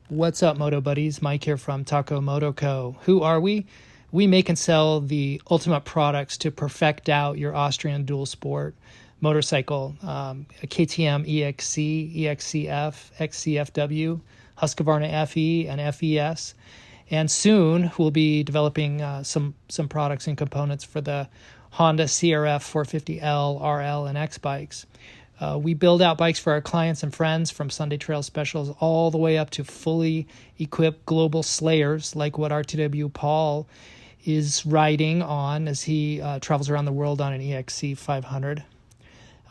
What's up, Moto buddies? Mike here from Taco Moto Co. Who are we? We make and sell the ultimate products to perfect out your Austrian dual sport motorcycle, a KTM EXC, EXCF, XCFW, Husqvarna FE, and FES. And soon we'll be developing some products and components for the Honda CRF 450L, RL, and X bikes. We build out bikes for our clients and friends, from Sunday Trail specials all the way up to fully equipped global slayers like what RTW Paul is riding on as he travels around the world on an EXC 500.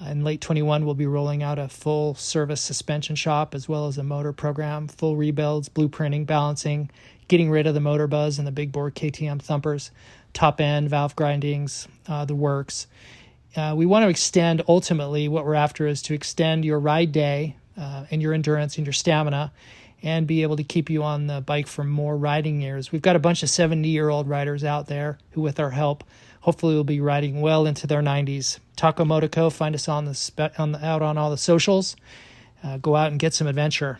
In late 21, we'll be rolling out a full service suspension shop as well as a motor program, full rebuilds, blueprinting, balancing, getting rid of the motor buzz and the big bore KTM thumpers, top end, valve grindings, the works. We want to extend, ultimately, what we're after is to extend your ride day and your endurance and your stamina and be able to keep you on the bike for more riding years. We've got a bunch of 70-year-old riders out there who, with our help, hopefully will be riding well into their 90s. Taco Moto Co. Find us out on all the socials. Go out and get some adventure.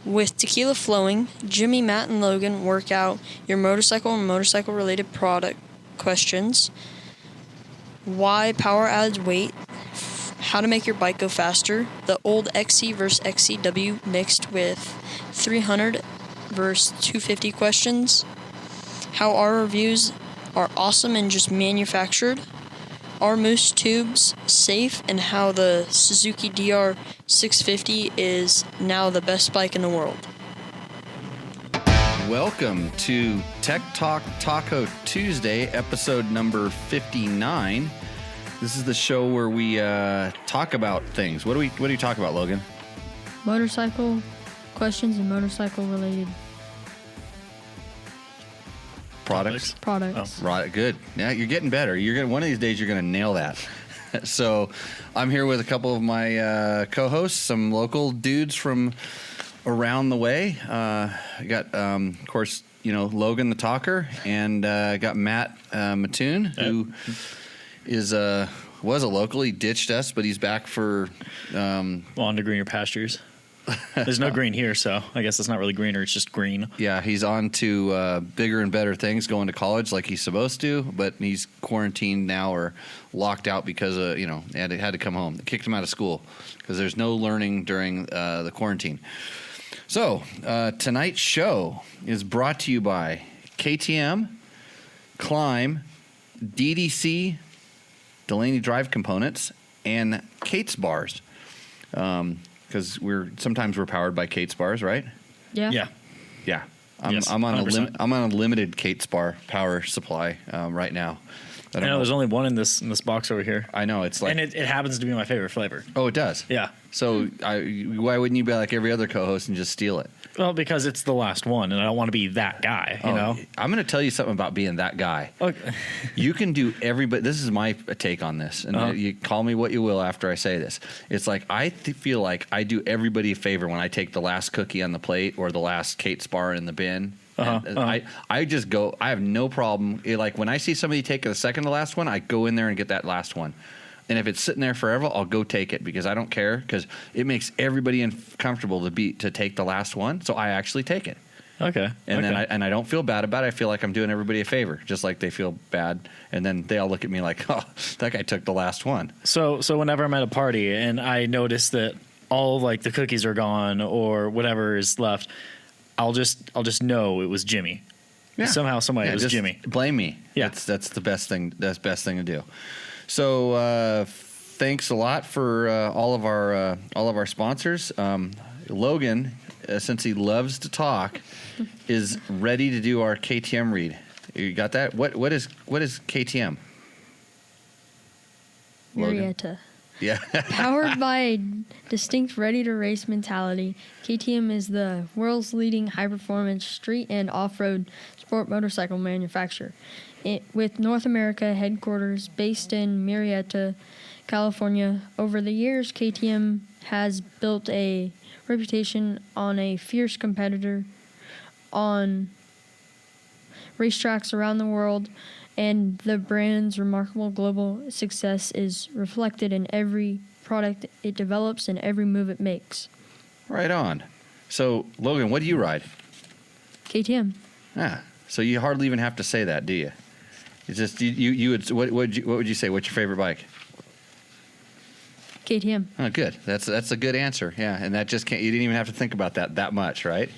With Tequila flowing, Jimmy, Matt, and Logan work out your motorcycle and motorcycle-related product questions. Why power adds weight, how to make your bike go faster, the old XC versus XCW mixed with 300 versus 250 questions, how our reviews are awesome and just manufactured, are mousse tubes safe, and how the Suzuki DR650 is now the best bike in the world. Welcome to Tech Talk Taco Tuesday, episode number 59. This is the show where we talk about things. What do you talk about, Logan? Motorcycle questions and motorcycle related products. Oh. Right, good. Yeah, you're getting better. One of these days you're gonna nail that. So, I'm here with a couple of my co-hosts, some local dudes from around the way. I got, of course, Logan the talker, and got Matt Mattoon, who was a local. He ditched us, but he's back for on to greener pastures. There's no green here, so I guess it's not really greener. It's just green. Yeah, he's on to bigger and better things, going to college like he's supposed to, but he's quarantined now or locked out because had to come home. They kicked him out of school because there's no learning during the quarantine. So, tonight's show is brought to you by KTM, Climb, DDC, Delaney Drive Components, and Kate's Bars. Because sometimes we're powered by Kate's Bars, right? Yeah. I'm on a limited Kate's Bar power supply right now. I know there's only one in this box over here. I know, it's like, and it happens to be my favorite flavor. Oh, it does. Yeah. So why wouldn't you be like every other co-host and just steal it? Well, because it's the last one, and I don't want to be that guy. You know. I'm going to tell you something about being that guy. Okay. You can do everybody. This is my take on this, and you call me what you will after I say this. It's like I feel like I do everybody a favor when I take the last cookie on the plate or the last Kate's Bar in the bin. I just go. I have no problem. Like when I see somebody take the second to last one, I go in there and get that last one. And if it's sitting there forever, I'll go take it because I don't care, because it makes everybody comfortable to take the last one. So I actually take it. Okay. And then I don't feel bad about it. I feel like I'm doing everybody a favor, just like they feel bad. And then they all look at me like, oh, that guy took the last one. So whenever I'm at a party and I notice that all like the cookies are gone or whatever is left, I'll just know it was Jimmy. Yeah. Somehow, some way, it was Jimmy. Blame me. Yeah. That's the best thing. That's the best thing to do. So thanks a lot for all of our sponsors. Logan, since he loves to talk, is ready to do our KTM read. You got that? What is KTM? Marietta. Yeah. Powered by a distinct ready-to-race mentality, KTM is the world's leading high-performance street and off-road sport motorcycle manufacturer. With North America headquarters based in Marietta, California. Over the years, KTM has built a reputation on a fierce competitor on racetracks around the world, and the brand's remarkable global success is reflected in every product it develops and every move it makes. Right on. So, Logan, what do you ride? KTM. So you hardly even have to say that, do you? It's just you would what would you say? What's your favorite bike? KTM. Oh, good. That's a good answer. Yeah, and that just can't. You didn't even have to think about that much, right?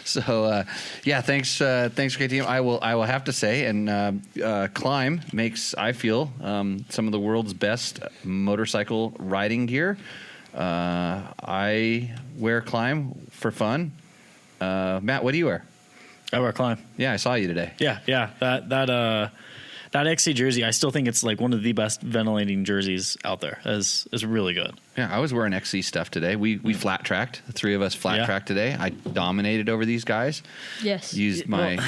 So yeah, thanks for KTM. I will have to say, and Climb makes, I feel, some of the world's best motorcycle riding gear. I wear Climb for fun. Matt, what do you wear? I wear Climb. Yeah, I saw you today. Yeah. That XC jersey, I still think it's like one of the best ventilating jerseys out there. Is really good. Yeah, I was wearing XC stuff today. We flat tracked. The three of us flat tracked today. I dominated over these guys. Yes. Used my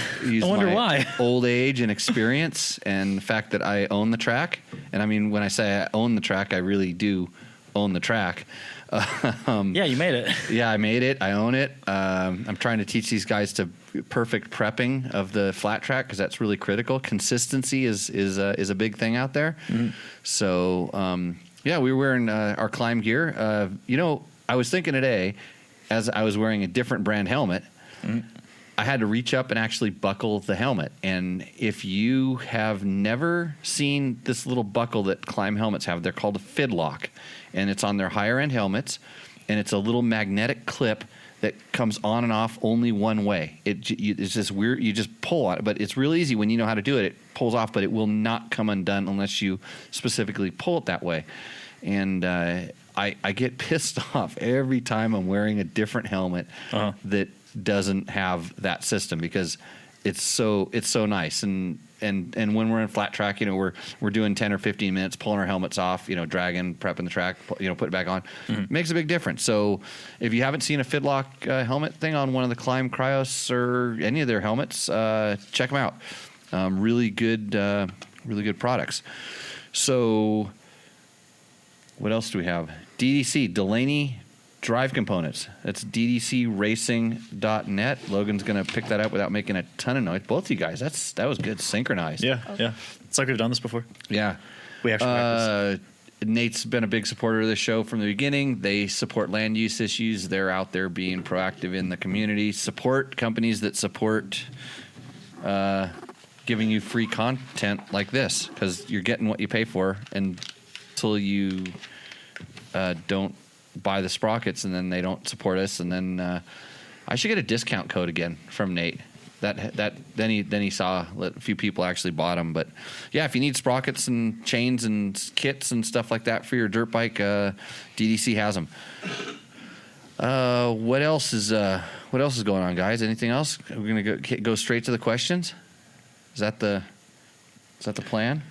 why. old age and experience and the fact that I own the track. And I mean, when I say I own the track, I really do own the track. Yeah, you made it. Yeah, I made it. I own it. I'm trying to teach these guys to perfect prepping of the flat track because that's really critical. Consistency is a big thing out there. Mm-hmm. So yeah, we were wearing our Climb gear. I was thinking today, as I was wearing a different brand helmet, I had to reach up and actually buckle the helmet. And if you have never seen this little buckle that Climb helmets have, they're called a fidlock. And it's on their higher end helmets. And it's a little magnetic clip that comes on and off only one way. It's just weird. You just pull on it, but it's real easy when you know how to do it. It pulls off, but it will not come undone unless you specifically pull it that way. And I get pissed off every time I'm wearing a different helmet that doesn't have that system because it's so nice. And when we're in flat track, we're doing 10 or 15 minutes, pulling our helmets off, dragging, prepping the track, put it back on. It makes a big difference. So if you haven't seen a Fidlock helmet thing on one of the Climb Cryos or any of their helmets, check them out. Really good products. So what else do we have? DDC, Delaney Drive Components. That's ddcracing.net. Logan's going to pick that up without making a ton of noise. Both of you guys, that was good. Synchronized. Yeah. It's like we've done this before. Yeah. We actually practiced. Nate's been a big supporter of this show from the beginning. They support land use issues. They're out there being proactive in the community. Support companies that support giving you free content like this because you're getting what you pay for until you don't buy the sprockets and then they don't support us. And then I should get a discount code again from Nate. Then he saw a few people actually bought them. But yeah, if you need sprockets and chains and kits and stuff like that for your dirt bike, DDC has them. What else is going on, guys? Anything else? We're gonna go straight to the questions. Is that the plan?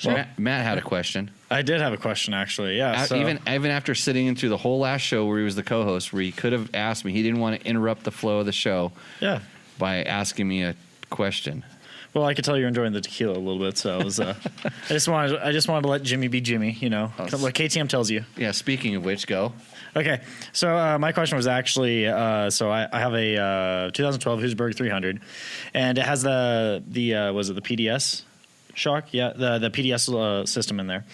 Well, Matt had a question. I did have a question, actually. Yeah. Even after sitting in through the whole last show where he was the co-host, where he could have asked me, he didn't want to interrupt the flow of the show. Yeah. By asking me a question. Well, I could tell you're enjoying the tequila a little bit, so I was. I just wanted to let Jimmy be Jimmy. Like KTM tells you. Yeah. Speaking of which, go. Okay, so my question was actually, so I have a 2012 Huisberg 300, and it has the was it the PDS shock? Yeah, the PDS system in there,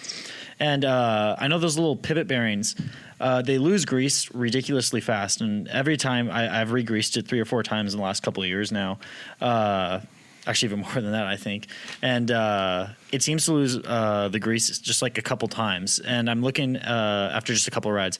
and I know those little pivot bearings. They lose grease ridiculously fast, and every time I've re-greased it 3 or 4 times in the last couple of years now. Actually, even more than that, I think. And it seems to lose the grease just like a couple times. And I'm looking after just a couple of rides,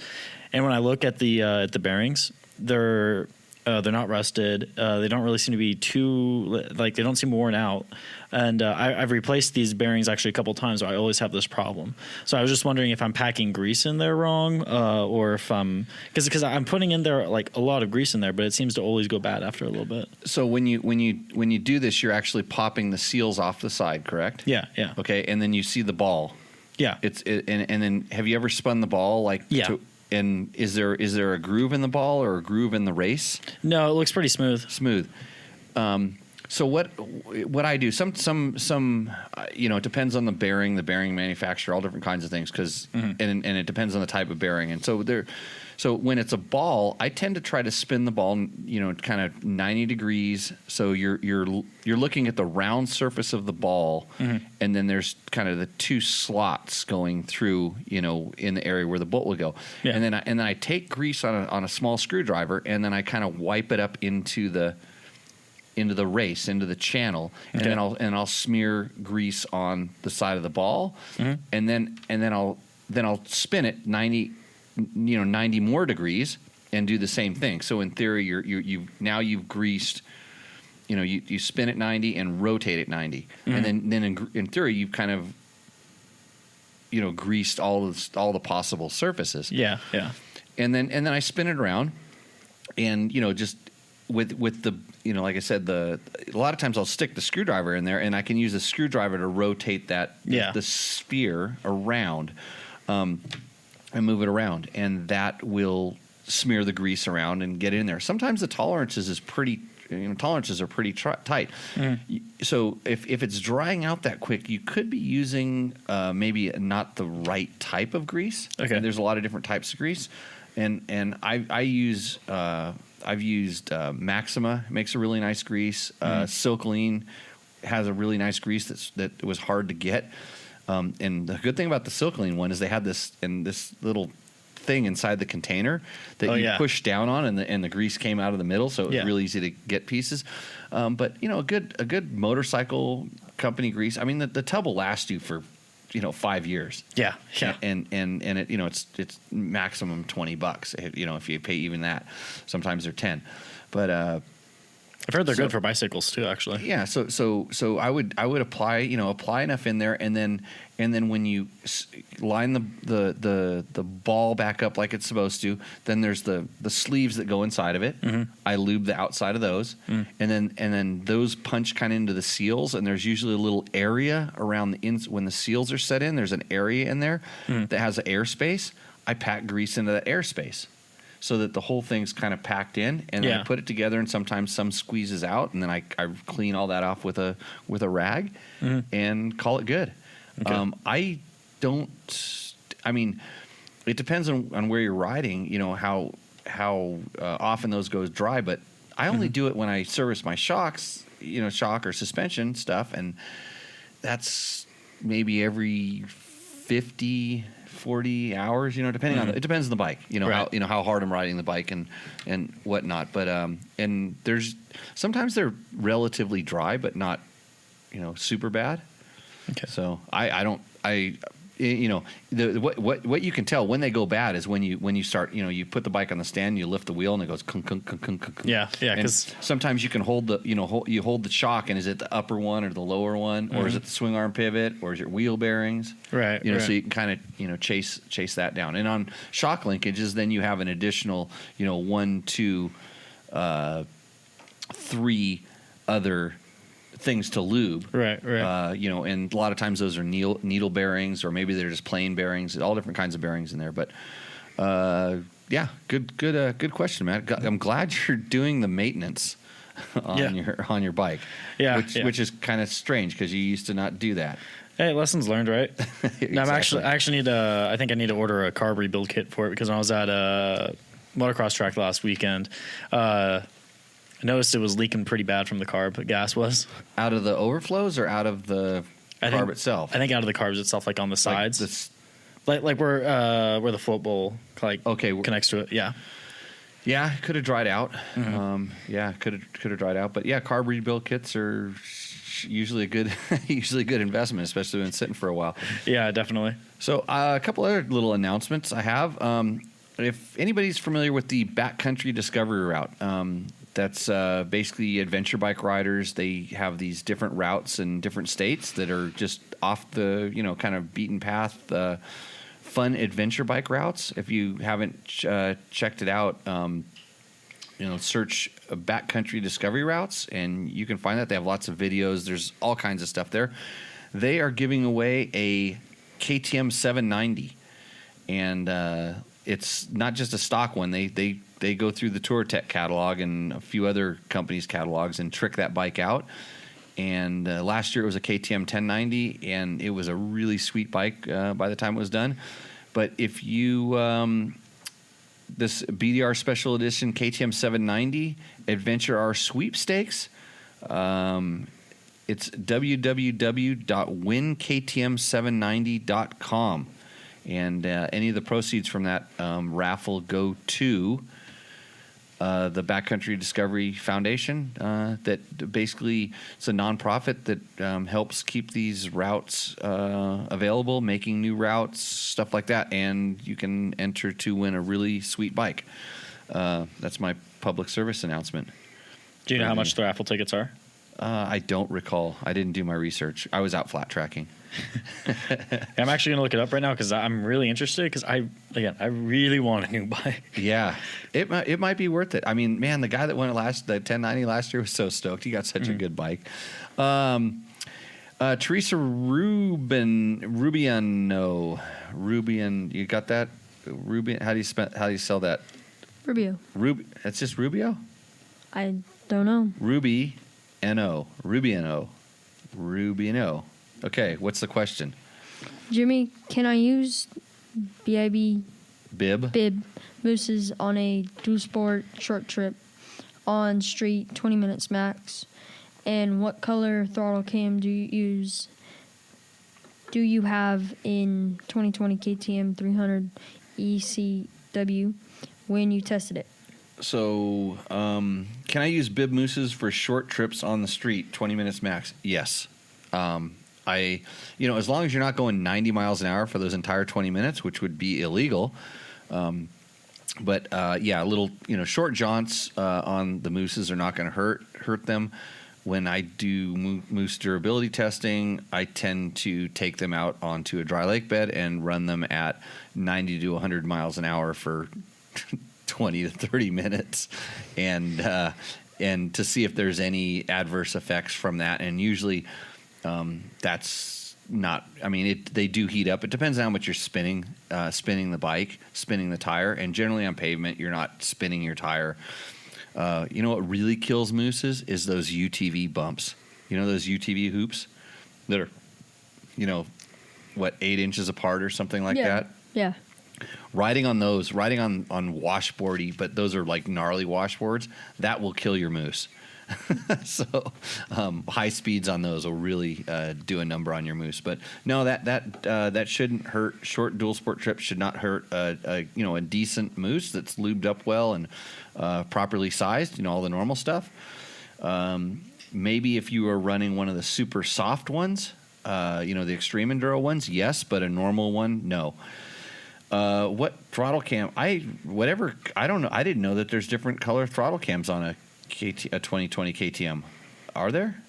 and when I look at the bearings, they're not rusted. They don't really seem to be they don't seem worn out. And I've replaced these bearings actually a couple of times, so I always have this problem. So I was just wondering if I'm packing grease in there wrong, or if I'm because I'm putting in there like a lot of grease in there, but it seems to always go bad after a little bit. So when you do this, you're actually popping the seals off the side, correct? Yeah. Okay, and then you see the ball. Yeah. And then have you ever spun the ball Yeah. And is there a groove in the ball or a groove in the race? No, it looks pretty smooth. So what I do, it depends on the bearing manufacturer, all different kinds of things, because and it depends on the type of bearing. And so when it's a ball, I tend to try to spin the ball, kind of 90 degrees. So you're looking at the round surface of the ball, and then there's kind of the two slots going through, in the area where the bolt will go. Yeah. And then I take grease on a small screwdriver, and then I kind of wipe it up into the race, into the channel, and then I'll smear grease on the side of the ball, and then I'll spin it 90 more degrees and do the same thing. So in theory, you've greased, you spin it 90 and rotate it 90, and then in theory you've kind of greased all the possible surfaces. Yeah. And then I spin it around, and just with the like I said, a lot of times I'll stick the screwdriver in there, and I can use the screwdriver to rotate the sphere around, and move it around, and that will smear the grease around and get it in there. Sometimes the tolerances are pretty tight. So if it's drying out that quick, you could be using maybe not the right type of grease. Okay. And there's a lot of different types of grease, and I've used Maxima, makes a really nice grease. Silkline has a really nice grease that was hard to get. And the good thing about the Silkline one is they had this little thing inside the container that you push down on, and the grease came out of the middle, so it was really easy to get pieces. But a good motorcycle company grease. I mean, the tub will last you for 5 years. Yeah. And it it's maximum $20. If you pay even that, sometimes they're 10. But I've heard they're good for bicycles too, actually. Yeah, so I would apply enough in there, and then when you line the ball back up like it's supposed to, then there's the sleeves that go inside of it. I lube the outside of those, and then those punch kind of into the seals, and there's usually a little area around when the seals are set in. There's an area in there that has an airspace. I pack grease into that airspace, so that the whole thing's kind of packed in, and then I put it together, and sometimes some squeezes out, and then I clean all that off with a rag and call it good. Okay. It depends on where you're riding, how often those goes dry, but I only do it when I service my shocks, shock or suspension stuff, and that's maybe every 40 hours, depending on it depends on the bike, right. How hard I'm riding the bike and whatnot. But and there's sometimes they're relatively dry, but not super bad. Okay. So what you can tell when they go bad is when you start, you put the bike on the stand, you lift the wheel, and it goes kunk, kunk, kunk, kunk, kunk. Yeah. Because sometimes you can hold you hold the shock, and is it the upper one or the lower one, or is it the swing arm pivot, or is it wheel bearings? Right. So you can kind of chase that down. And on shock linkages, then you have an additional 1, 2, 3 other things to lube, right. And a lot of times those are needle bearings, or maybe they're just plain bearings. All different kinds of bearings in there. But good question, Matt. I'm glad you're doing the maintenance on your bike. Which is kind of strange because you used to not do that. Hey, lessons learned, right? Exactly. I actually need I think I need to order a carb rebuild kit for it, because when I was at a motocross track last weekend, I noticed it was leaking pretty bad from the carb. The gas was out of the overflows or out of the carb itself. I think out of the carbs itself, like on the sides, like where the float bowl connects to it. Yeah, could have dried out. Could have dried out. But carb rebuild kits are usually a good investment, especially when it's sitting for a while. Yeah, definitely. So a couple other little announcements I have. If anybody's familiar with the Backcountry Discovery Route. That's basically adventure bike riders. They have these different routes in different states that are just off the, kind of beaten path, fun adventure bike routes. If you haven't checked it out, search Backcountry Discovery Routes, and you can find that. They have lots of videos. There's all kinds of stuff there. They are giving away a KTM 790, and it's not just a stock one. They they go through the Tour Tech catalog and a few other companies' catalogs and trick that bike out. And last year it was a KTM 1090, and it was a really sweet bike by the time it was done. But if you this BDR Special Edition KTM 790 Adventure R Sweepstakes, it's www.winktm790.com, and any of the proceeds from that raffle go to the Backcountry Discovery Foundation. That basically, it's a nonprofit that helps keep these routes available, making new routes, stuff like that. And you can enter to win a really sweet bike. That's my public service announcement. Do you know how much the raffle tickets are? I don't recall. I didn't do my research. I was out flat tracking. I'm actually going to look it up right now because I'm really interested because I really want a new bike. Yeah, it might be worth it. I mean, man, the guy that won the 1090 last year was so stoked. He got such a good bike. Teresa Rubian, you got that? Rubian, how do you sell that? Rubio. It's just Rubio? I don't know. Rubiano. Okay, what's the question? Jimmy, can I use bib mousses on a dual sport short trip on street, 20 minutes max? And what color throttle cam do you use? Do you have in 2020 KTM 300 ECW when you tested it? So, can I use bib mousses for short trips on the street, 20 minutes max? Yes. As long as you're not going 90 miles an hour for those entire 20 minutes, which would be illegal. Little, short jaunts on the mousses are not going to hurt them. When I do mousse durability testing, I tend to take them out onto a dry lake bed and run them at 90 to 100 miles an hour for 20 to 30 minutes, and to see if there's any adverse effects from that. And usually, that's not. I mean, they do heat up. It depends on how much you're spinning the bike, spinning the tire, and generally on pavement, you're not spinning your tire. What really kills mousses is those UTV bumps. Those UTV hoops that are, 8 inches apart or something like that. Yeah. Riding on washboardy, but those are like gnarly washboards, that will kill your mousse. So high speeds on those will really do a number on your mousse. But no, that shouldn't hurt. Short dual sport trips should not hurt a decent mousse that's lubed up well and properly sized. All the normal stuff. Maybe if you are running one of the super soft ones, the extreme enduro ones, yes, but a normal one, no. What throttle cam? I don't know. I didn't know that there's different color throttle cams on a 2020 KTM. Are there?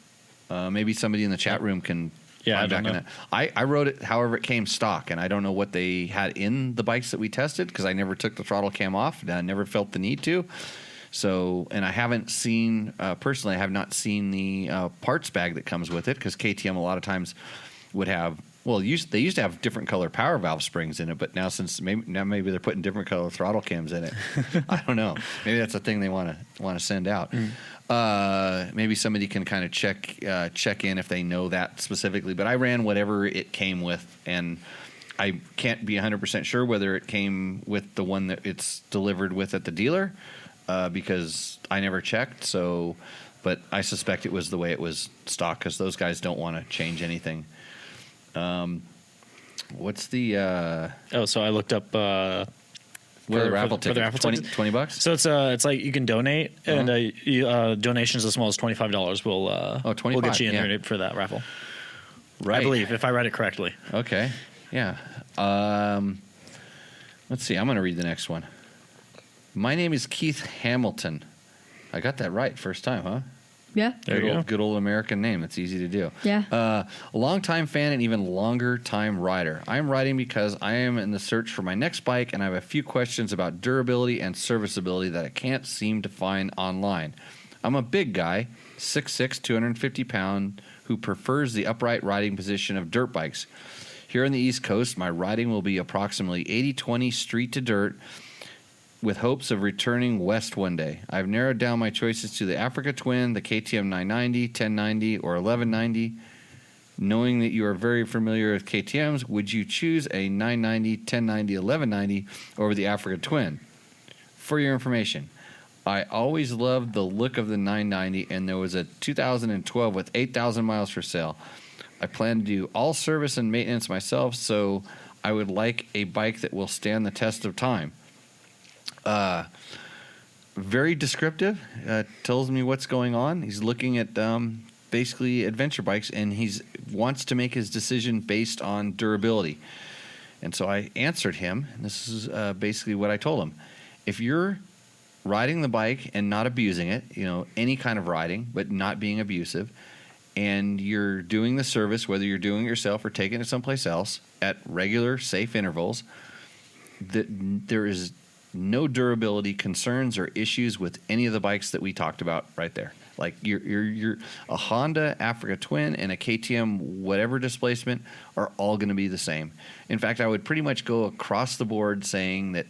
Maybe somebody in the chat room can. Yeah, I don't know. I wrote it however it came stock, and I don't know what they had in the bikes that we tested because I never took the throttle cam off. And I never felt the need to. So, and I haven't seen personally. I have not seen the parts bag that comes with it because KTM a lot of times would have. Well, they used to have different color power valve springs in it, but now maybe they're putting different color throttle cams in it. I don't know. Maybe that's a thing they want to send out. Maybe somebody can kind of check in if they know that specifically. But I ran whatever it came with, and I can't be 100% sure whether it came with the one that it's delivered with at the dealer because I never checked. So, but I suspect it was the way it was stock because those guys don't want to change anything. What's the so I looked up the raffle ticket? $20? So it's like you can donate, and donations as small as $25 will get you entered for that raffle. Right, I believe if I read it correctly. Okay, yeah. Let's see. I'm going to read the next one. My name is Keith Hamilton. I got that right first time, huh? Yeah. Good old American name. That's easy to do. Yeah. A longtime fan and even longer time rider. I'm riding because I am in the search for my next bike, and I have a few questions about durability and serviceability that I can't seem to find online. I'm a big guy, 6'6", 250 pound, who prefers the upright riding position of dirt bikes. Here on the East Coast, my riding will be approximately 80-20 street to dirt, with hopes of returning west one day. I've narrowed down my choices to the Africa Twin, the KTM 990, 1090, or 1190. Knowing that you are very familiar with KTMs, would you choose a 990, 1090, 1190 over the Africa Twin? For your information, I always loved the look of the 990, and there was a 2012 with 8,000 miles for sale. I plan to do all service and maintenance myself, so I would like a bike that will stand the test of time. Very descriptive, tells me what's going on. He's looking at basically adventure bikes, and he wants to make his decision based on durability. And so I answered him, and this is basically what I told him. If you're riding the bike and not abusing it, any kind of riding, but not being abusive, and you're doing the service, whether you're doing it yourself or taking it someplace else at regular, safe intervals, there is no durability concerns or issues with any of the bikes that we talked about right there. Like you're a Honda Africa Twin and a KTM whatever displacement are all going to be the same. In fact, I would pretty much go across the board saying that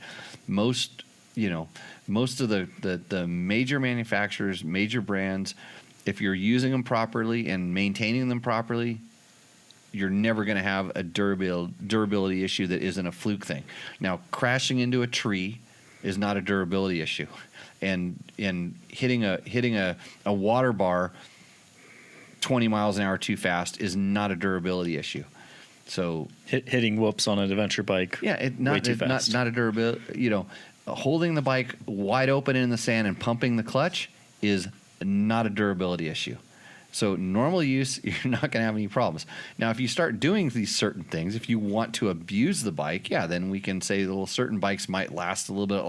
most of the major manufacturers, major brands, if you're using them properly and maintaining them properly, you're never going to have a durability issue that isn't a fluke thing. Now, crashing into a tree is not a durability issue, and hitting a water bar 20 miles an hour too fast is not a durability issue. So hitting whoops on an adventure bike, not a durability. Holding the bike wide open in the sand and pumping the clutch is not a durability issue. So normal use, you're not going to have any problems. Now, if you start doing these certain things, if you want to abuse the bike, then we can say certain bikes might last a little bit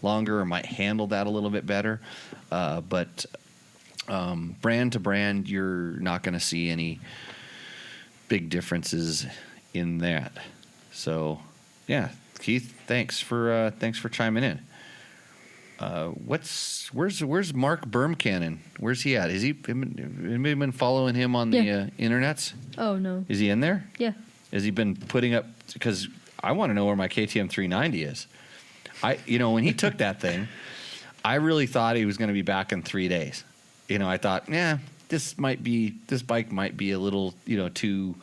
longer or might handle that a little bit better. But brand to brand, you're not going to see any big differences in that. So, Keith, thanks for chiming in. Where's Mark Bermcannon? Where's he at? Has he been following him on the internets? Oh, no. Is he in there? Yeah. Has he been putting up? Because I want to know where my KTM 390 is. When he took that thing, I really thought he was going to be back in 3 days. I thought, this bike might be a little, too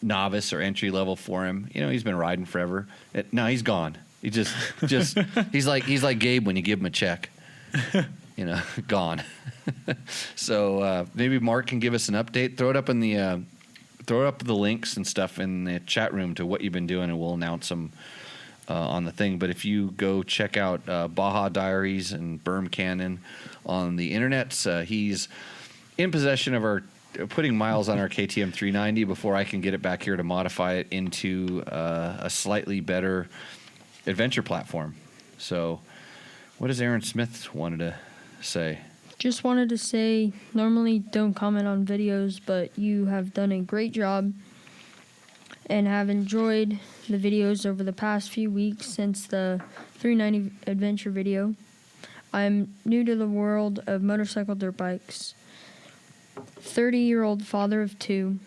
novice or entry level for him. He's been riding forever. No, he's gone. He just he's like Gabe when you give him a check, gone. So maybe Mark can give us an update. Throw up the links and stuff in the chat room to what you've been doing, and we'll announce them on the thing. But if you go check out Baja Diaries and Bermcannon on the internet, he's in possession of putting miles on our KTM 390 before I can get it back here to modify it into a slightly better adventure platform. So what does Aaron Smith wanted to say? Just wanted to say, normally don't comment on videos, but you have done a great job and have enjoyed the videos over the past few weeks since the 390 adventure video. I'm new to the world of motorcycle dirt bikes. 30-year-old father of two.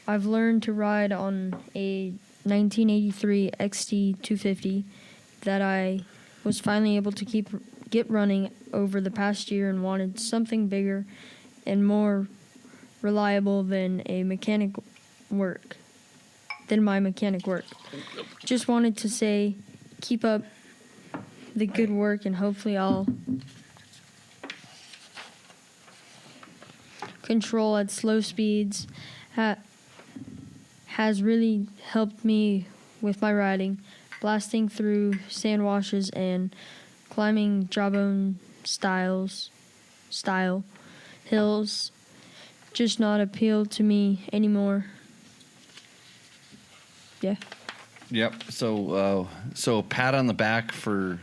I've learned to ride on a 1983 XT 250 that I was finally able to get running over the past year and wanted something bigger and more reliable than my mechanic work. Just wanted to say, keep up the good work, and hopefully I'll control at slow speeds. Has really helped me with my riding, blasting through sand washes and climbing jawbone style hills. Just not appeal to me anymore. Yeah. Yep. So pat on the back for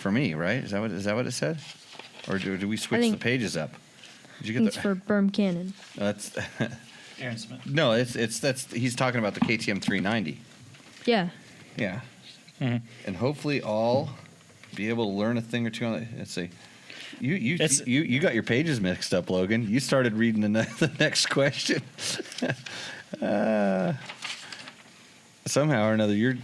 me, right? Is that what it said? Or do we switch the pages up? Did you get it's for Bermcannon. That's Aaron Smith. No, that's he's talking about the KTM 390. Yeah. Yeah. Mm-hmm. And hopefully I'll be able to learn a thing or two on it. Let's see. You got your pages mixed up, Logan. You started reading the next question. Somehow or another,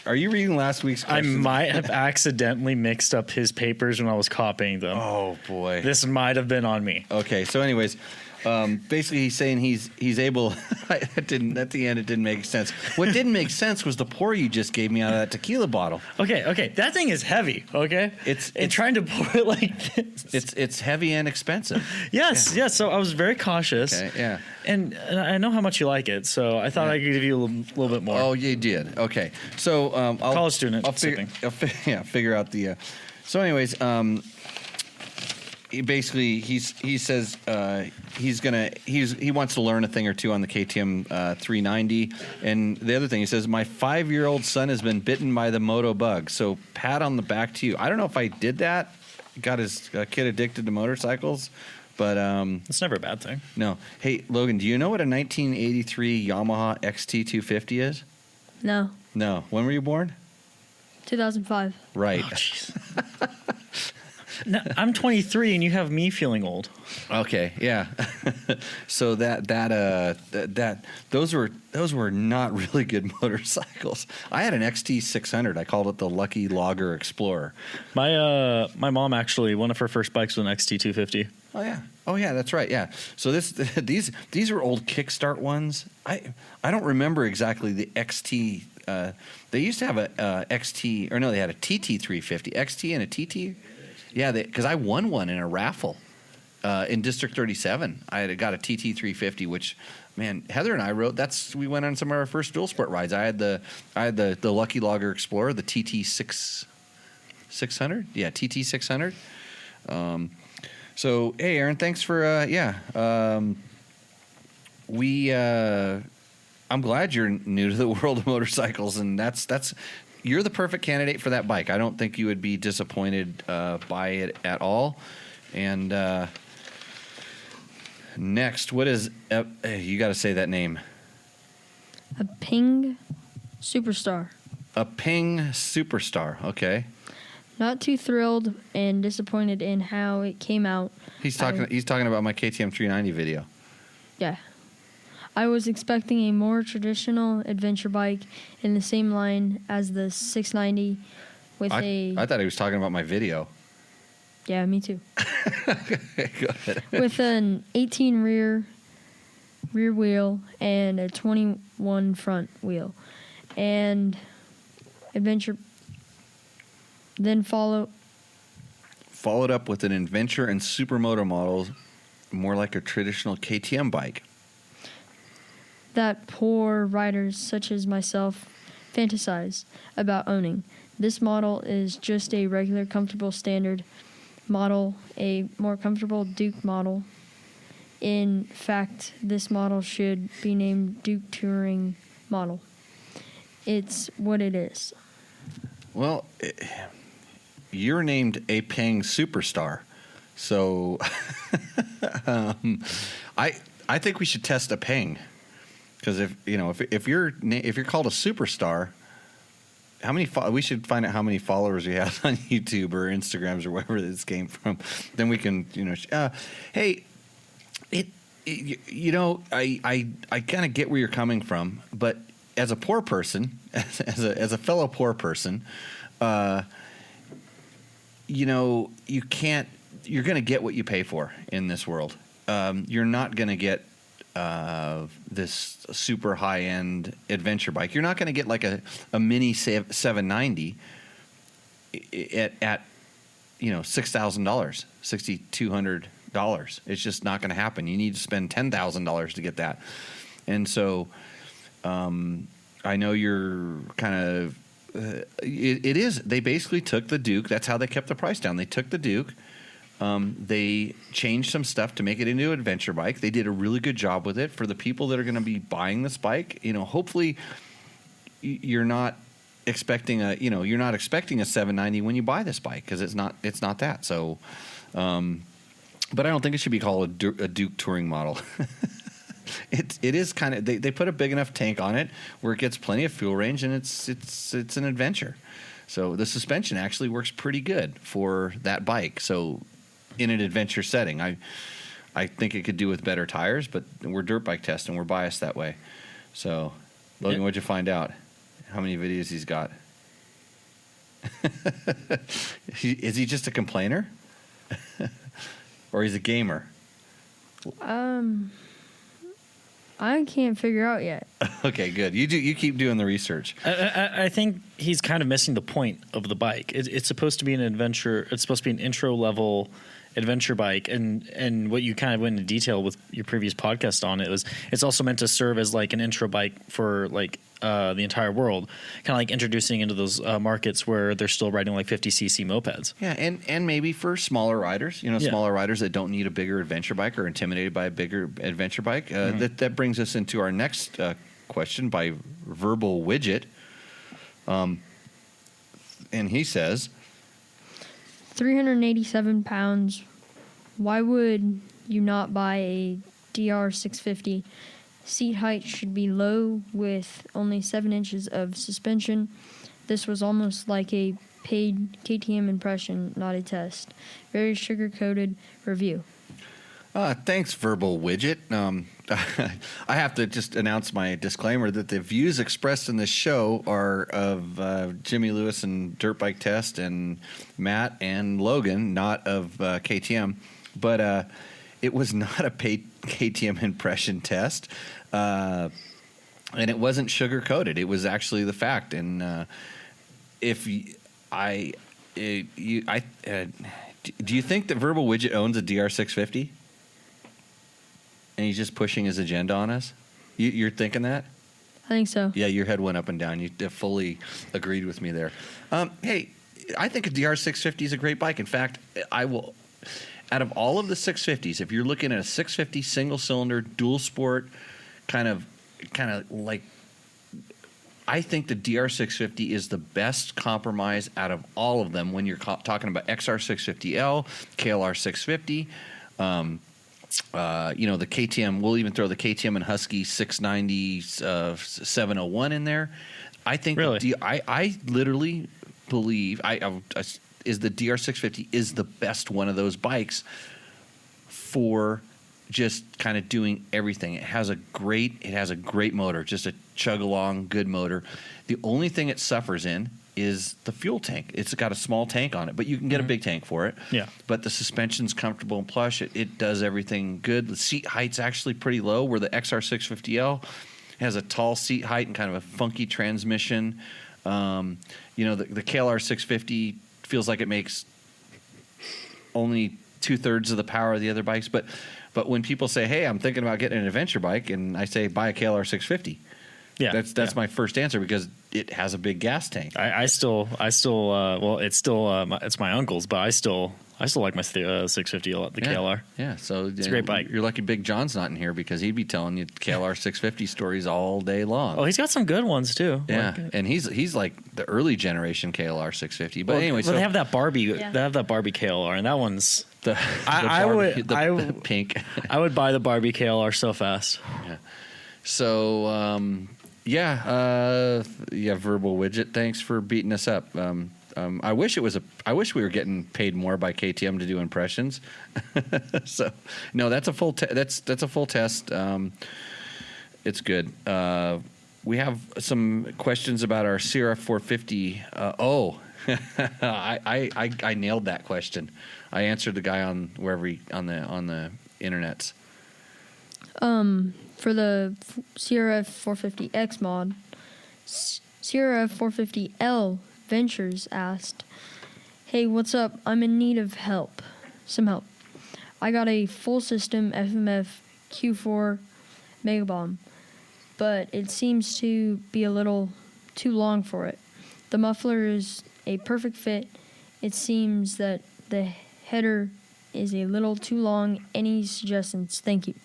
Are you reading last week's I question? might have accidentally mixed up his papers when I was copying them. Oh boy, This might have been on me. Okay, so anyways, basically he's saying he's able. At the end, it didn't make sense. What didn't make sense was the pour you just gave me out of that tequila bottle. Okay, that thing is heavy. Okay, It's trying to pour it like this. it's heavy and expensive. Yes. So I was very cautious. Okay, yeah. And I know how much you like it, so I thought I could give you a little bit more. Oh, you did. Okay, so I'll College student I'll figure out the. So, anyways, he says he wants to learn a thing or two on the KTM 390, and the other thing he says, my 5-year-old son has been bitten by the Moto bug. So pat on the back to you. I don't know if I did that. Got his kid addicted to motorcycles, but It's never a bad thing. no. Hey Logan, do you know what a 1983 Yamaha XT250 is? No, No. When were you born? 2005. Right. Oh, jeez. No, I'm 23, and you have me feeling old. Okay, yeah. So those were not really good motorcycles. I had an XT600. I called it the Lucky Logger Explorer. My mom actually, one of her first bikes was an XT250. Oh yeah, that's right. Yeah. So these are old Kickstart ones. I don't remember exactly the XT. They used to have a XT, or no, they had a TT350, XT and a TT. Yeah, because I won one in a raffle in District 37. I got a TT350, which, man, Heather and I rode. We went on some of our first dual sport rides. I had the Lucky Logger Explorer, the TT600. Yeah, TT600. So hey, Aaron, thanks for I'm glad you're new to the world of motorcycles, and that's. You're the perfect candidate for that bike. I don't think you would be disappointed by it at all. And next, what is you got to say that name? A Ping Superstar. A Ping Superstar. Okay. Not too thrilled and disappointed in how it came out. He's talking about my KTM 390 video. Yeah. I was expecting a more traditional adventure bike in the same line as the 690 with I thought he was talking about my video. Yeah, me too. Okay, go ahead. With an 18 rear wheel and a 21 front wheel. And adventure then followed up with an adventure and supermoto model, more like a traditional KTM bike. That poor riders such as myself fantasize about owning. This model is just a regular, comfortable, standard model, a more comfortable Duke model. In fact, this model should be named Duke Touring Model. It's what it is. Well, you're named a Ping Superstar, so I think we should test a Ping. Because if you're called a superstar, how many we should find out how many followers you have on YouTube or Instagrams or wherever this came from. Then we can hey, I kind of get where you're coming from, but as a poor person, as a fellow poor person, you can't. You're going to get what you pay for in this world. You're not going to get this super high-end adventure bike. You're not going to get like a mini 790 at $6,000, $6,200. It's just not going to happen. You need to spend $10,000 to get that. And so I know you're kind of it is. They basically took the Duke. That's how they kept the price down. They took the Duke. They changed some stuff to make it into an adventure bike. They did a really good job with it. For the people that are going to be buying this bike, hopefully you're not expecting a 790 when you buy this bike, because it's not that. So, but I don't think it should be called a Duke touring model. It is kind of, they put a big enough tank on it where it gets plenty of fuel range, and it's an adventure. So the suspension actually works pretty good for that bike. So in an adventure setting, I think it could do with better tires, but we're dirt bike testing. We're biased that way. So Logan, what'd you find out? How many videos he's got? Is he just a complainer? Or he's a gamer? I can't figure out yet. Okay, good. You keep doing the research. I think he's kind of missing the point of the bike. It's supposed to be an adventure. It's supposed to be an intro level adventure bike, and what you kind of went into detail with your previous podcast on it was it's also meant to serve as like an intro bike for like the entire world, kind of like introducing into those markets where they're still riding like 50cc mopeds. Yeah, and maybe for smaller riders, Yeah. smaller riders that don't need a bigger adventure bike or intimidated by a bigger adventure bike. That brings us into our next question by Verbal Widget, and he says, 387 pounds. Why would you not buy a DR650? Seat height should be low with only 7 inches of suspension. This was almost like a paid KTM impression, not a test. Very sugar-coated review. Thanks, Verbal Widget. I have to just announce my disclaimer that the views expressed in this show are of Jimmy Lewis and Dirt Bike Test and Matt and Logan, not of KTM. But it was not a paid KTM impression test, and it wasn't sugar coated. It was actually the fact. And do you think that Verbal Widget owns a DR650? And he's just pushing his agenda on us? You're thinking that? I think so. Yeah, your head went up and down. You fully agreed with me there. Hey, I think a DR650 is a great bike. In fact, I will, out of all of the 650s, if you're looking at a 650 single-cylinder, dual sport, kind of like, I think the DR650 is the best compromise out of all of them when you're talking about XR650L, KLR650, the KTM. We'll even throw the KTM and Husky 690 701 in there. I think really, I literally believe is the DR650 is the best one of those bikes for just kind of doing everything. It has a great motor, just a chug along good motor. The only thing it suffers in is the fuel tank. It's got a small tank on it, but you can get a big tank for it. Yeah. But the suspension's comfortable and plush. It does everything good. The seat height's actually pretty low, where the XR650L has a tall seat height and kind of a funky transmission. The KLR 650 feels like it makes only 2/3 of the power of the other bikes. But when people say, "Hey, I'm thinking about getting an adventure bike," and I say, "Buy a KLR 650." Yeah, that's my first answer because it has a big gas tank. It's still it's my uncle's, but I still like my 650, the KLR. Yeah, so it's a great bike. You're lucky Big John's not in here because he'd be telling you KLR 650 stories all day long. Oh, he's got some good ones too. Yeah, and he's like the early generation KLR 650. But anyway, so they have that Barbie. They have that Barbie KLR, and that one's the pink. I would buy the Barbie KLR so fast. Yeah. So Verbal Widget, thanks for beating us up. I wish we were getting paid more by KTM to do impressions. So no, that's a full that's a full test. It's good. We have some questions about our CRF 450. I nailed that question. I answered the guy on the internets. For the CRF 450X mod, CRF 450L Ventures asked, "Hey, what's up? I'm in need of some help. I got a full system FMF Q4 Megabomb, but it seems to be a little too long for it. The muffler is a perfect fit. It seems that the header is a little too long. Any suggestions? Thank you."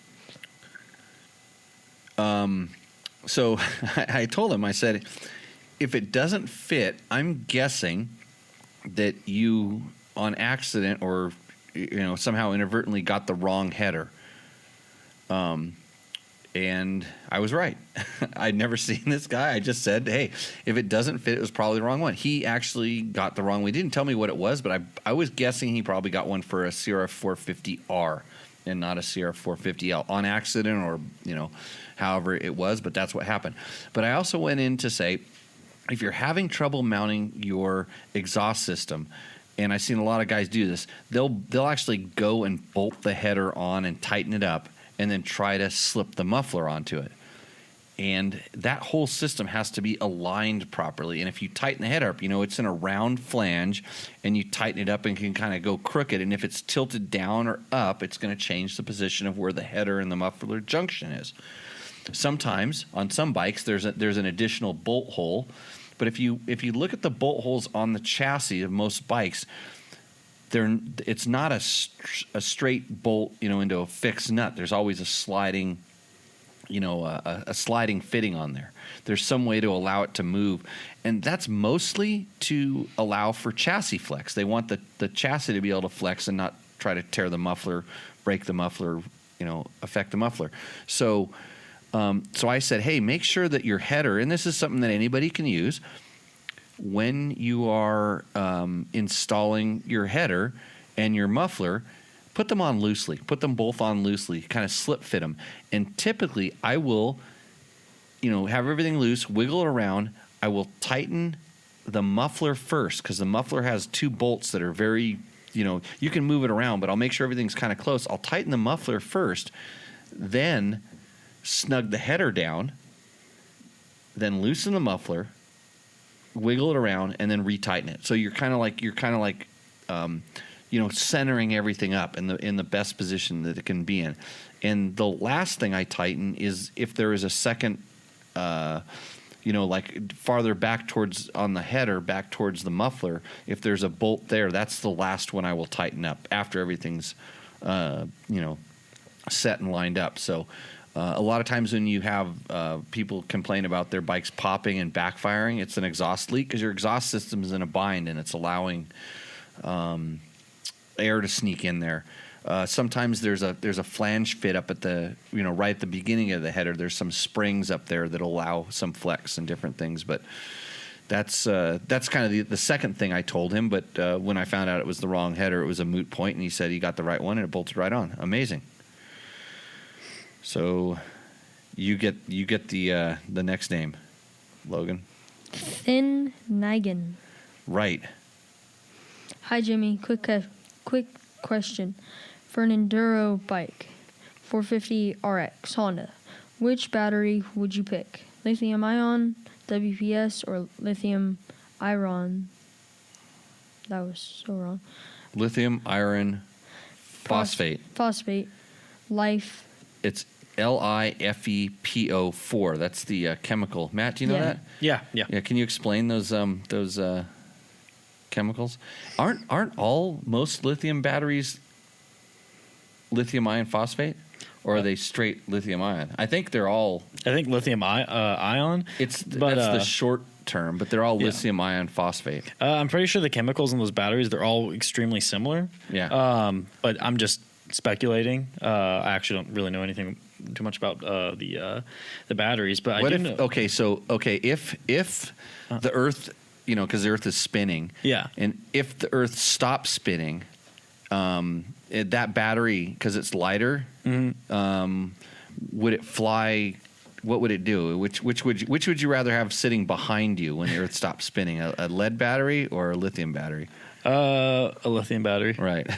So I told him, I said, if it doesn't fit, I'm guessing that you on accident or somehow inadvertently got the wrong header. And I was right. I'd never seen this guy. I just said, hey, if it doesn't fit, it was probably the wrong one. He actually got the wrong one. He didn't tell me what it was, but I was guessing he probably got one for a CRF 450R and not a CRF 450L on accident or, however it was, but that's what happened. But I also went in to say, if you're having trouble mounting your exhaust system, and I've seen a lot of guys do this, they'll actually go and bolt the header on and tighten it up, and then try to slip the muffler onto it. And that whole system has to be aligned properly. And if you tighten the header up, it's in a round flange, and you tighten it up and can kind of go crooked. And if it's tilted down or up, it's going to change the position of where the header and the muffler junction is. Sometimes on some bikes there's an additional bolt hole, but if you look at the bolt holes on the chassis of most bikes, it's not a straight bolt into a fixed nut. There's always a sliding a sliding fitting on there. There's some way to allow it to move, and that's mostly to allow for chassis flex. They want the chassis to be able to flex and not try to tear the muffler, break the muffler, affect the muffler. So I said, hey, make sure that your header, and this is something that anybody can use, when you are installing your header and your muffler, put them on loosely. Put them both on loosely, kind of slip fit them. And typically I will, have everything loose, wiggle it around. I will tighten the muffler first, because the muffler has two bolts that are very, you can move it around, but I'll make sure everything's kind of close. I'll tighten the muffler first, then snug the header down, then loosen the muffler, wiggle it around, and then retighten it. So you're kind of like centering everything up in the best position that it can be in. And the last thing I tighten is if there is a second, like farther back towards on the header, back towards the muffler, if there's a bolt there, that's the last one I will tighten up after everything's, set and lined up. So a lot of times when you have people complain about their bikes popping and backfiring, it's an exhaust leak, because your exhaust system is in a bind and it's allowing air to sneak in there. Sometimes there's a flange fit up at the right at the beginning of the header. There's some springs up there that allow some flex and different things. But that's kind of the second thing I told him. But when I found out it was the wrong header, it was a moot point, and he said he got the right one and it bolted right on. Amazing. So you get the next name, Logan. Thin Nigan. Right. Hi Jimmy, quick question. For an enduro bike, 450 RX Honda, which battery would you pick? Lithium ion, WPS, or lithium iron? That was so wrong. Lithium iron phosphate. Phosphate. Life. It's LiFePO4. That's the chemical. Matt, do you know that? Yeah. Yeah. Can you explain those chemicals? Aren't most lithium batteries lithium iron phosphate, or are they straight lithium ion? I think they're all. I think lithium ion. That's the short term, but they're all lithium ion phosphate. I'm pretty sure the chemicals in those batteries, they're all extremely similar. Yeah. But I'm just speculating. I actually don't really know anything too much about the batteries. But what if the Earth, because the Earth is spinning. Yeah. And if the Earth stops spinning, that battery, because it's lighter, would it fly? What would it do? Which would you rather have sitting behind you when the Earth stops spinning? A lead battery or a lithium battery? A lithium battery. Right.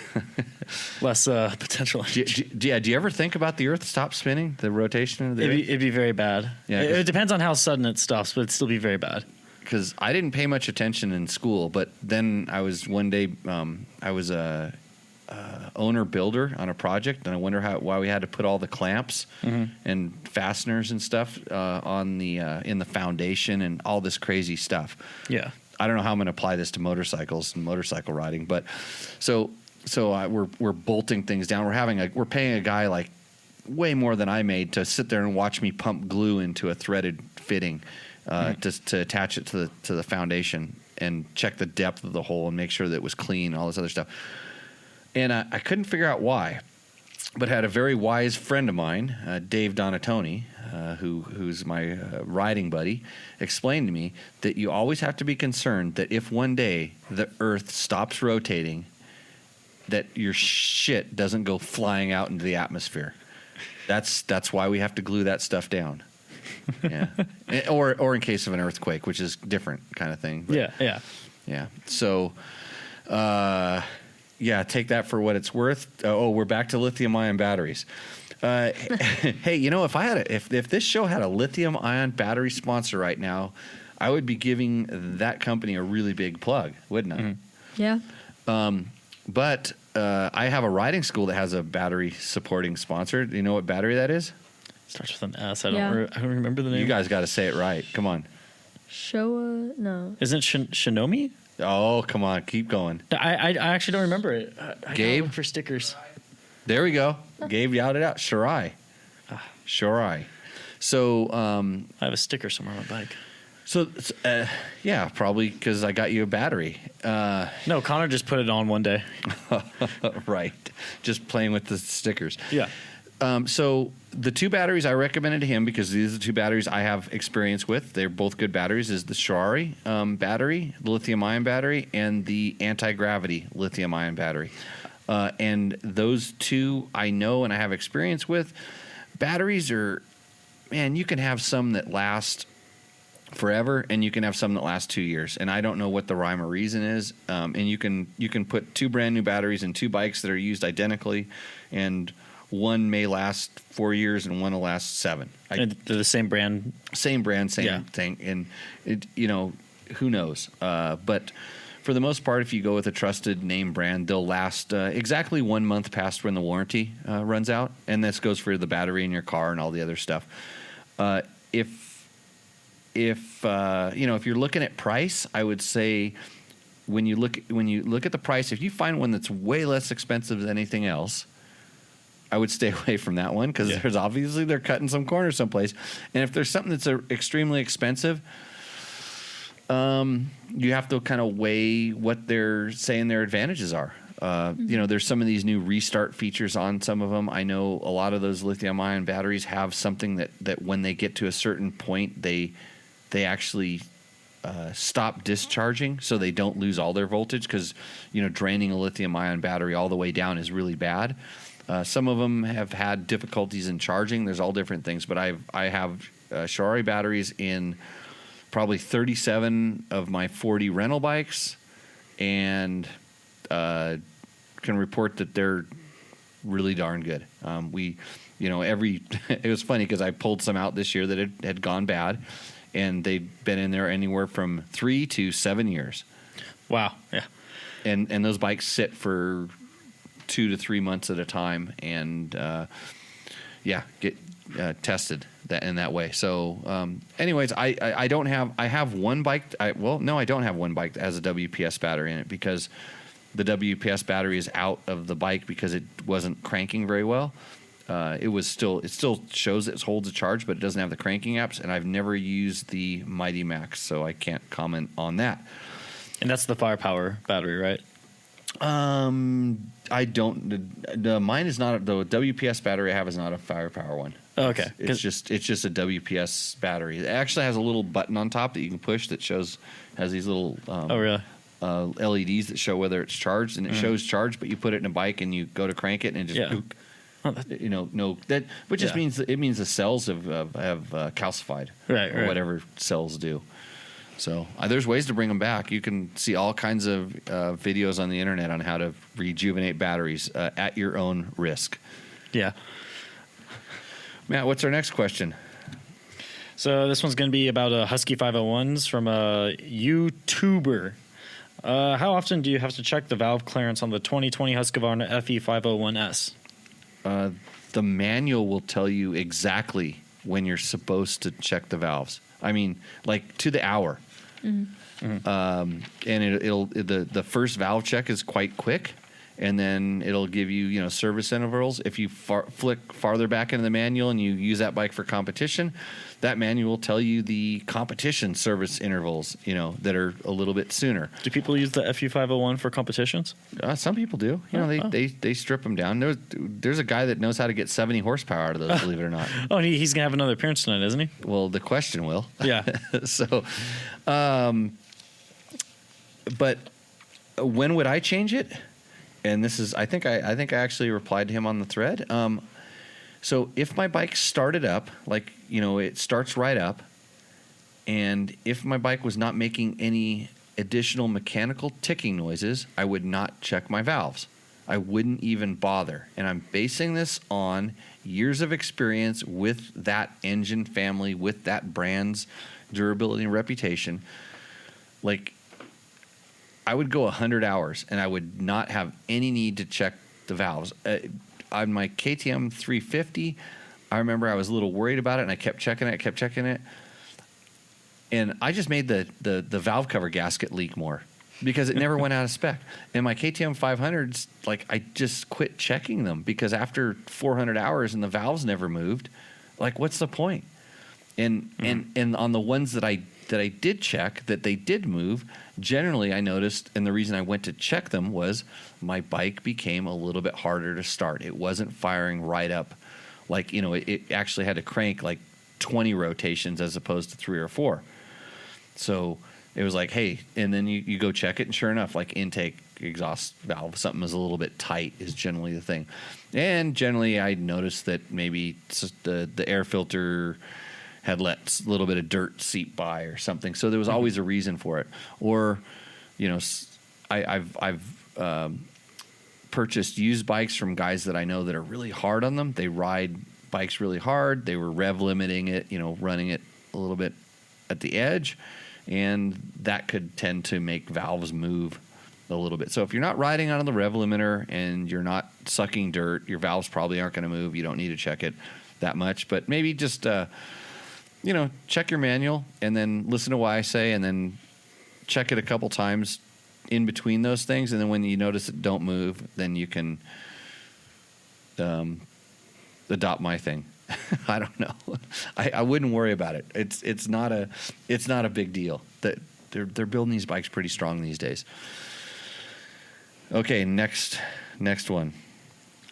Less potential. Do you ever think about the Earth stop spinning, the rotation of the Earth? It'd be very bad. Yeah, it depends on how sudden it stops, but it'd still be very bad. Because I didn't pay much attention in school, but then I was one day I was a owner builder on a project, and I wonder why we had to put all the clamps and fasteners and stuff on the in the foundation and all this crazy stuff. Yeah, I don't know how I'm going to apply this to motorcycles and motorcycle riding, but so we're bolting things down. We're paying a guy like way more than I made to sit there and watch me pump glue into a threaded fitting. To attach it to the foundation and check the depth of the hole and make sure that it was clean, all this other stuff. And I couldn't figure out why, but had a very wise friend of mine, Dave Donatoni, who's my riding buddy, explained to me that you always have to be concerned that if one day the Earth stops rotating, that your shit doesn't go flying out into the atmosphere. That's why we have to glue that stuff down. Yeah. Or in case of an earthquake, which is different kind of thing. But, yeah. So, take that for what it's worth. We're back to lithium-ion batteries. Hey, if this show had a lithium-ion battery sponsor right now, I would be giving that company a really big plug, wouldn't I? Mm-hmm. Yeah. But I have a riding school that has a battery supporting sponsor. Do you know what battery that is? Starts with an S. I don't remember the name. You guys got to say it right. Come on. Showa? No. Isn't it Shinomi? Oh, come on. Keep going. I actually don't remember it. I Gabe? look for stickers. There we go. Gabe yelled it out. Shirai. Shirai. So I have a sticker somewhere on my bike. So, probably because I got you a battery. No, Connor just put it on one day. Right. Just playing with the stickers. Yeah. So the two batteries I recommended to him, because these are the two batteries I have experience with. They're both good batteries. Is the Shirai battery, the lithium-ion battery, and the anti-gravity lithium-ion battery. And those two I know and I have experience with. Batteries are, man, you can have some that last forever, and you can have some that last 2 years, and I don't know what the rhyme or reason is. And you can put two brand new batteries in two bikes that are used identically, and one may last 4 years and one will last 7. And they're the same brand, same thing, and it, who knows? But for the most part, if you go with a trusted name brand, they'll last exactly 1 month past when the warranty runs out, and this goes for the battery in your car and all the other stuff. If you're looking at price, I would say when you look at the price, if you find one that's way less expensive than anything else, I would stay away from that one, because there's obviously they're cutting some corners someplace. And if there's something that's extremely expensive, you have to kind of weigh what they're saying their advantages are. There's some of these new restart features on some of them. I know a lot of those lithium-ion batteries have something that when they get to a certain point, they actually stop discharging, so they don't lose all their voltage, because draining a lithium-ion battery all the way down is really bad. Some of them have had difficulties in charging. There's all different things, but I have Shirai batteries in probably 37 of my 40 rental bikes, and can report that they're really darn good. It was funny because I pulled some out this year that had gone bad, and they'd been in there anywhere from 3 to 7 years. Wow. Yeah. And those bikes sit for 2 to 3 months at a time, and get tested in that way. So, anyways, I don't have. I have one bike. I don't have one bike that has a WPS battery in it, because the WPS battery is out of the bike because it wasn't cranking very well. It still shows it holds a charge, but it doesn't have the cranking apps, and I've never used the Mighty Max, so I can't comment on that. And that's the firepower battery, right? I don't. Mine is not the WPS battery I have is not a firepower one. Oh, okay, it's just a WPS battery. It actually has a little button on top that you can push that has these little LEDs that show whether it's charged, and it shows charged, but you put it in a bike and you go to crank it and it just just means the cells have calcified, or whatever cells do. So there's ways to bring them back. You can see all kinds of videos on the internet on how to rejuvenate batteries at your own risk. Yeah. Matt, what's our next question? So this one's going to be about Husky 501s from a YouTuber. How often do you have to check the valve clearance on the 2020 Husqvarna FE501S? The manual will tell you exactly when you're supposed to check the valves. I mean, like to the hour. Mm-hmm. And the first valve check is quite quick, and then it'll give you service intervals. If you flick farther back into the manual and you use that bike for competition, that manual will tell you the competition service intervals, that are a little bit sooner. Do people use the FE501 for competitions? Some people do. They strip them down. There's a guy that knows how to get 70 horsepower out of those, believe it or not. Oh, he's going to have another appearance tonight, isn't he? Well, the question will. Yeah. So, but when would I change it? And this is, I think I actually replied to him on the thread. So if my bike started up, like, it starts right up, and if my bike was not making any additional mechanical ticking noises, I would not check my valves. I wouldn't even bother. And I'm basing this on years of experience with that engine family, with that brand's durability and reputation. Like, I would go 100 hours and I would not have any need to check the valves. On my KTM 350, I remember I was a little worried about it and I kept checking it. And I just made the valve cover gasket leak more because it never went out of spec. And my KTM 500s, like, I just quit checking them because after 400 hours and the valves never moved, like, what's the point? And on the ones that I did check, that they did move, generally I noticed, and the reason I went to check them was my bike became a little bit harder to start. It wasn't firing right up. Like, it actually had to crank like 20 rotations as opposed to 3 or 4. So it was like, hey, and then you go check it, and sure enough, like intake, exhaust valve, something is a little bit tight is generally the thing. And generally I noticed that maybe the air filter had let a little bit of dirt seep by or something. So there was always a reason for it. Or, I've purchased used bikes from guys that I know that are really hard on them. They ride bikes really hard. They were rev limiting it, running it a little bit at the edge, and that could tend to make valves move a little bit. So if you're not riding on the rev limiter and you're not sucking dirt, your valves probably aren't going to move. You don't need to check it that much, but maybe just check your manual and then listen to what I say, and then check it a couple times in between those things. And then when you notice it don't move, then you can adopt my thing. I don't know. I wouldn't worry about it. It's not a big deal. That they're building these bikes pretty strong these days. Okay, next one.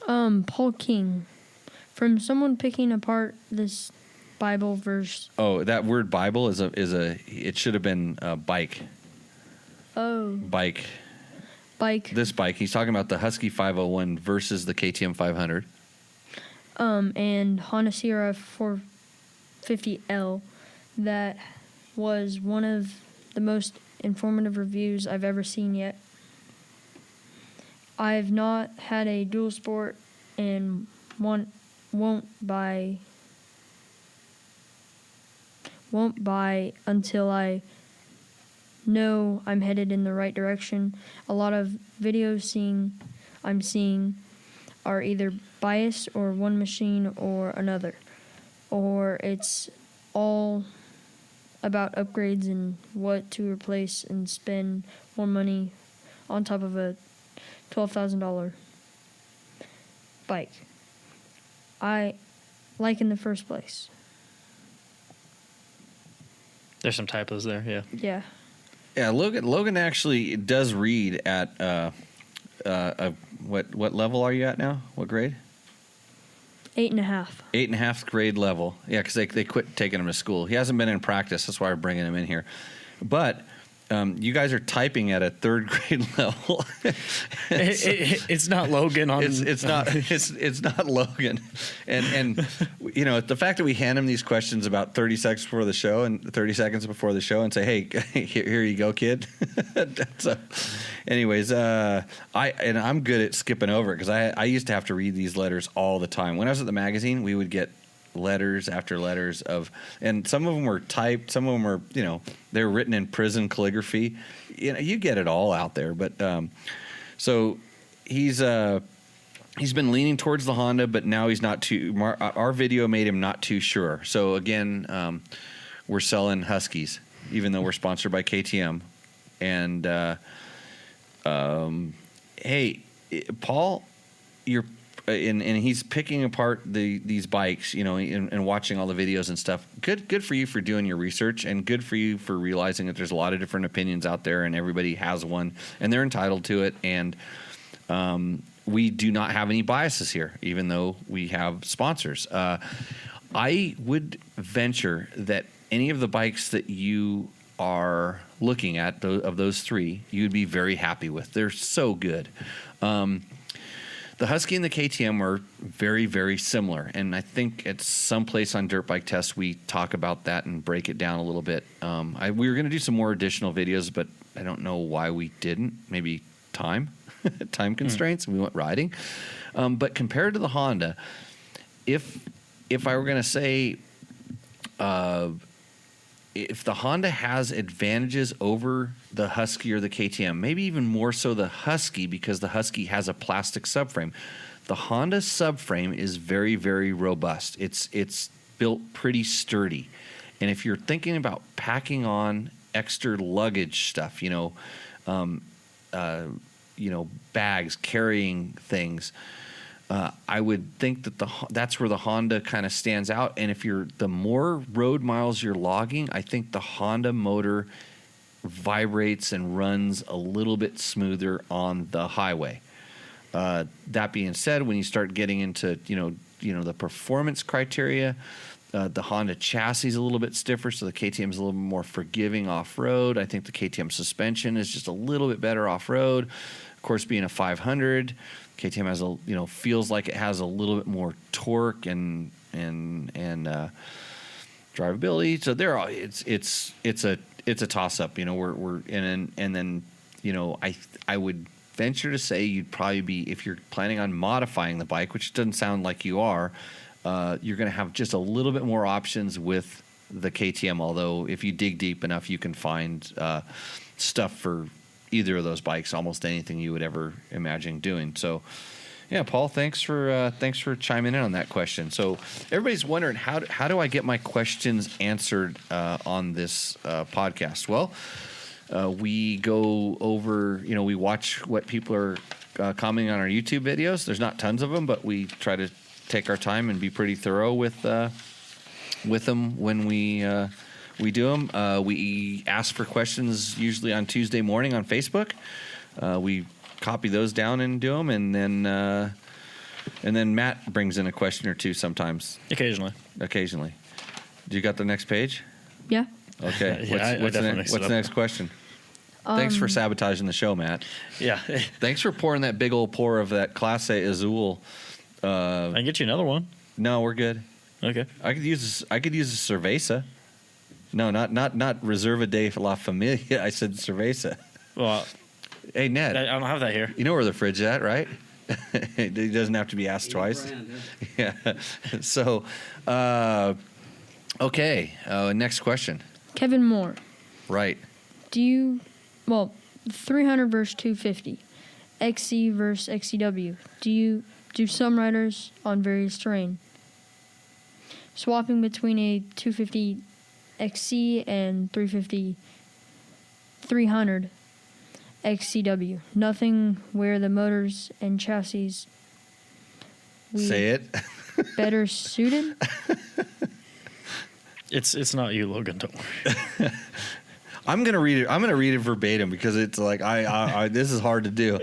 Paul King, from someone picking apart this Bible verse. Oh, that word Bible is it should have been bike. Oh. Bike. This bike. He's talking about the Husky 501 versus the KTM 500. And Honda Sierra 450L. That was one of the most informative reviews I've ever seen yet. I've not had a dual sport and won't buy until I know I'm headed in the right direction. A lot of videos I'm seeing are either biased or one machine or another, or it's all about upgrades and what to replace and spend more money on top of a $12,000 bike. I like in the first place. There's some typos there, yeah. Yeah. Yeah, Logan actually does read at what level are you at now? What grade? 8.5. 8.5 grade level. Yeah, because they quit taking him to school. He hasn't been in practice. That's why we're bringing him in here. But you guys are typing at a 3rd grade level. It's not Logan on. It's not Logan, and the fact that we hand him these questions about 30 seconds before the show and 30 seconds before the show and say, hey, here you go, kid. So, anyways, I'm good at skipping over it because I used to have to read these letters all the time. When I was at the magazine, we would get letters after letters and some of them were typed, some of them were, they were written in prison calligraphy. You get it all out there. But so he's been leaning towards the Honda, but now he's not too. Our video made him not too sure. So again, we're selling Huskies, even though we're sponsored by KTM. And hey, Paul, you're. And he's picking apart these bikes, and watching all the videos and stuff. Good for you for doing your research, and good for you for realizing that there's a lot of different opinions out there, and everybody has one, and they're entitled to it. And we do not have any biases here, even though we have sponsors. I would venture that any of the bikes that you are looking at, of those 3, you'd be very happy with. They're so good. The Husky and the KTM are very, very similar, and I think at some place on Dirt Bike Test we talk about that and break it down a little bit. We were going to do some more additional videos, but I don't know why we didn't. Maybe time constraints. We went riding. But compared to the Honda, if I were going to say, if the Honda has advantages over the Husky or the KTM, maybe even more so the Husky, because the Husky has a plastic subframe. The Honda subframe is very, very robust. It's built pretty sturdy. And if you're thinking about packing on extra luggage stuff, bags, carrying things, I would think that that's where the Honda kind of stands out. And if the more road miles you're logging, I think the Honda motor vibrates and runs a little bit smoother on the highway. That being said, when you start getting into the performance criteria, the Honda chassis is a little bit stiffer, so the KTM is a little more forgiving off-road. I think the KTM suspension is just a little bit better off-road. Of course, being a 500, KTM has feels like it has a little bit more torque and drivability. So it's a toss up. I would venture to say you'd probably be, if you're planning on modifying the bike, which doesn't sound like you are, you're going to have just a little bit more options with the KTM. Although if you dig deep enough, you can find stuff for either of those bikes, almost anything you would ever imagine doing. So, yeah, Paul, thanks for chiming in on that question. So everybody's wondering, how do I get my questions answered on this podcast? Well, we go over, we watch what people are commenting on our YouTube videos. There's not tons of them, but we try to take our time and be pretty thorough with them when we do them. We ask for questions usually on Tuesday morning on Facebook. We copy those down and do them, and then Matt brings in a question or two sometimes. Occasionally. Do you got the next page? Yeah. Okay. Yeah, what's the next question? Thanks for sabotaging the show, Matt. Yeah. Thanks for pouring that big old pour of that Classe Azul. I can get you another one. No, we're good. Okay. I could use a cerveza. No, not Reserva de la Familia. I said cerveza. Well, hey, Ned. I don't have that here. You know where the fridge is at, right? It doesn't have to be asked twice. Brand, yeah. So, okay. Next question. Kevin Moore. Right. 300 versus 250, XC versus XCW. Do some riders on various terrain swapping between a 250 XC and 350 300 XCW. Nothing where the motors and chassis say it better suited. It's not you, Logan. Don't worry. I'm gonna read it. I'm gonna read it verbatim because it's like I this is hard to do.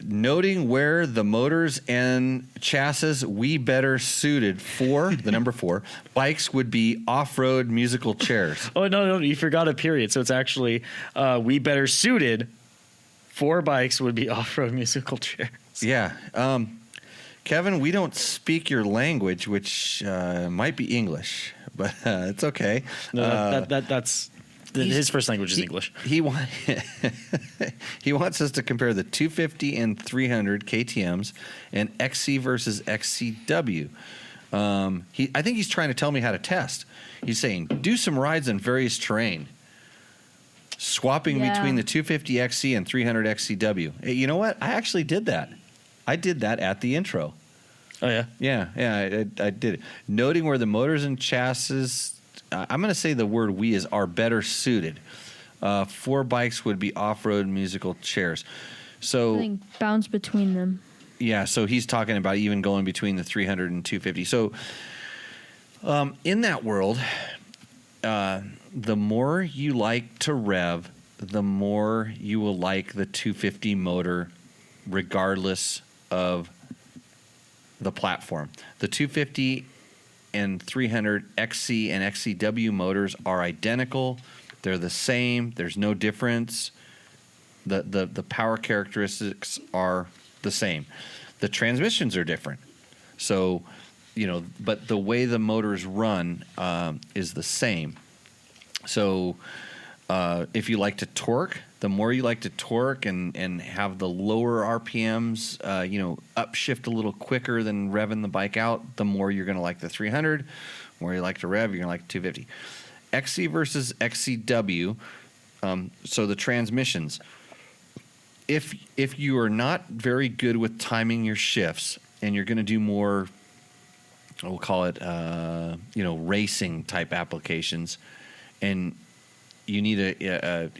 Noting where the motors and chassis we better suited for the number 4 bikes would be off-road musical chairs. Oh no, you forgot a period. So it's actually we better suited for bikes would be off-road musical chairs. Yeah. Kevin, we don't speak your language, which might be English, but it's okay. No, that's his first language is English. He wants us to compare the 250 and 300 KTMs and XC versus XCW. I think he's trying to tell me how to test. He's saying, do some rides in various terrain, swapping between the 250 XC and 300 XCW. Hey, you know what? I actually did that. I did that at the intro. Oh, yeah? Yeah, I did it. Noting where the motors and chassis, I'm going to say the word we are better suited. 4 bikes would be off-road musical chairs. So I think bounce between them. Yeah, so he's talking about even going between the 300 and 250. So in that world, the more you like to rev, the more you will like the 250 motor regardless of the platform. The 250 and 300 XC and XCW motors are identical. They're the same. There's no difference. The power characteristics are the same. The transmissions are different. So, but the way the motors run is the same. So, if you like to torque, the more you like to torque and have the lower RPMs, upshift a little quicker than revving the bike out, the more you're going to like the 300. The more you like to rev, you're going to like the 250. XC versus XCW. So the transmissions. If you are not very good with timing your shifts and you're going to do more, we'll call it, racing type applications, and you need a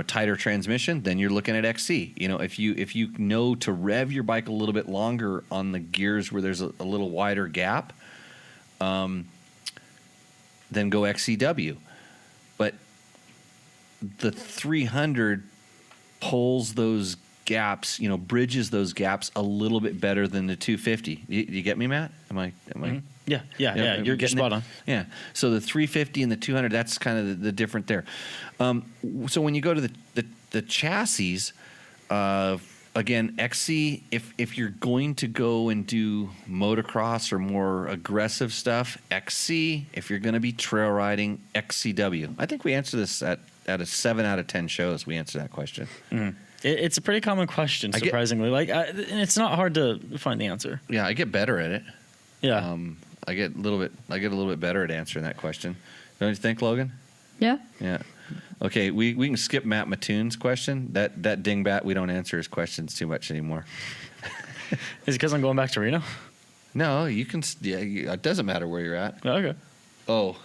tighter transmission, then you're looking at XC. If you know to rev your bike a little bit longer on the gears where there's a little wider gap, then go XCW. But the 300 pulls those gaps, bridges those gaps a little bit better than the 250. You get me, Matt? Am I? Mm-hmm. Yeah. You're getting spot on. Yeah. So the 350 and the 200, that's kind of the different there. So when you go to the chassis, again, XC, if you're going to go and do motocross or more aggressive stuff, XC. If you're going to be trail riding, XCW. I think we answered this at a 7 out of 10 shows. We answered that question. Mm-hmm. It's a pretty common question, surprisingly. And it's not hard to find the answer. Yeah, I get better at it. Yeah. I get a little bit better at answering that question. Don't you think, Logan? Yeah. Yeah. Okay, we can skip Matt Mattoon's question. That dingbat, we don't answer his questions too much anymore. Is it because I'm going back to Reno? No, you can. Yeah, it doesn't matter where you're at. Okay. Oh.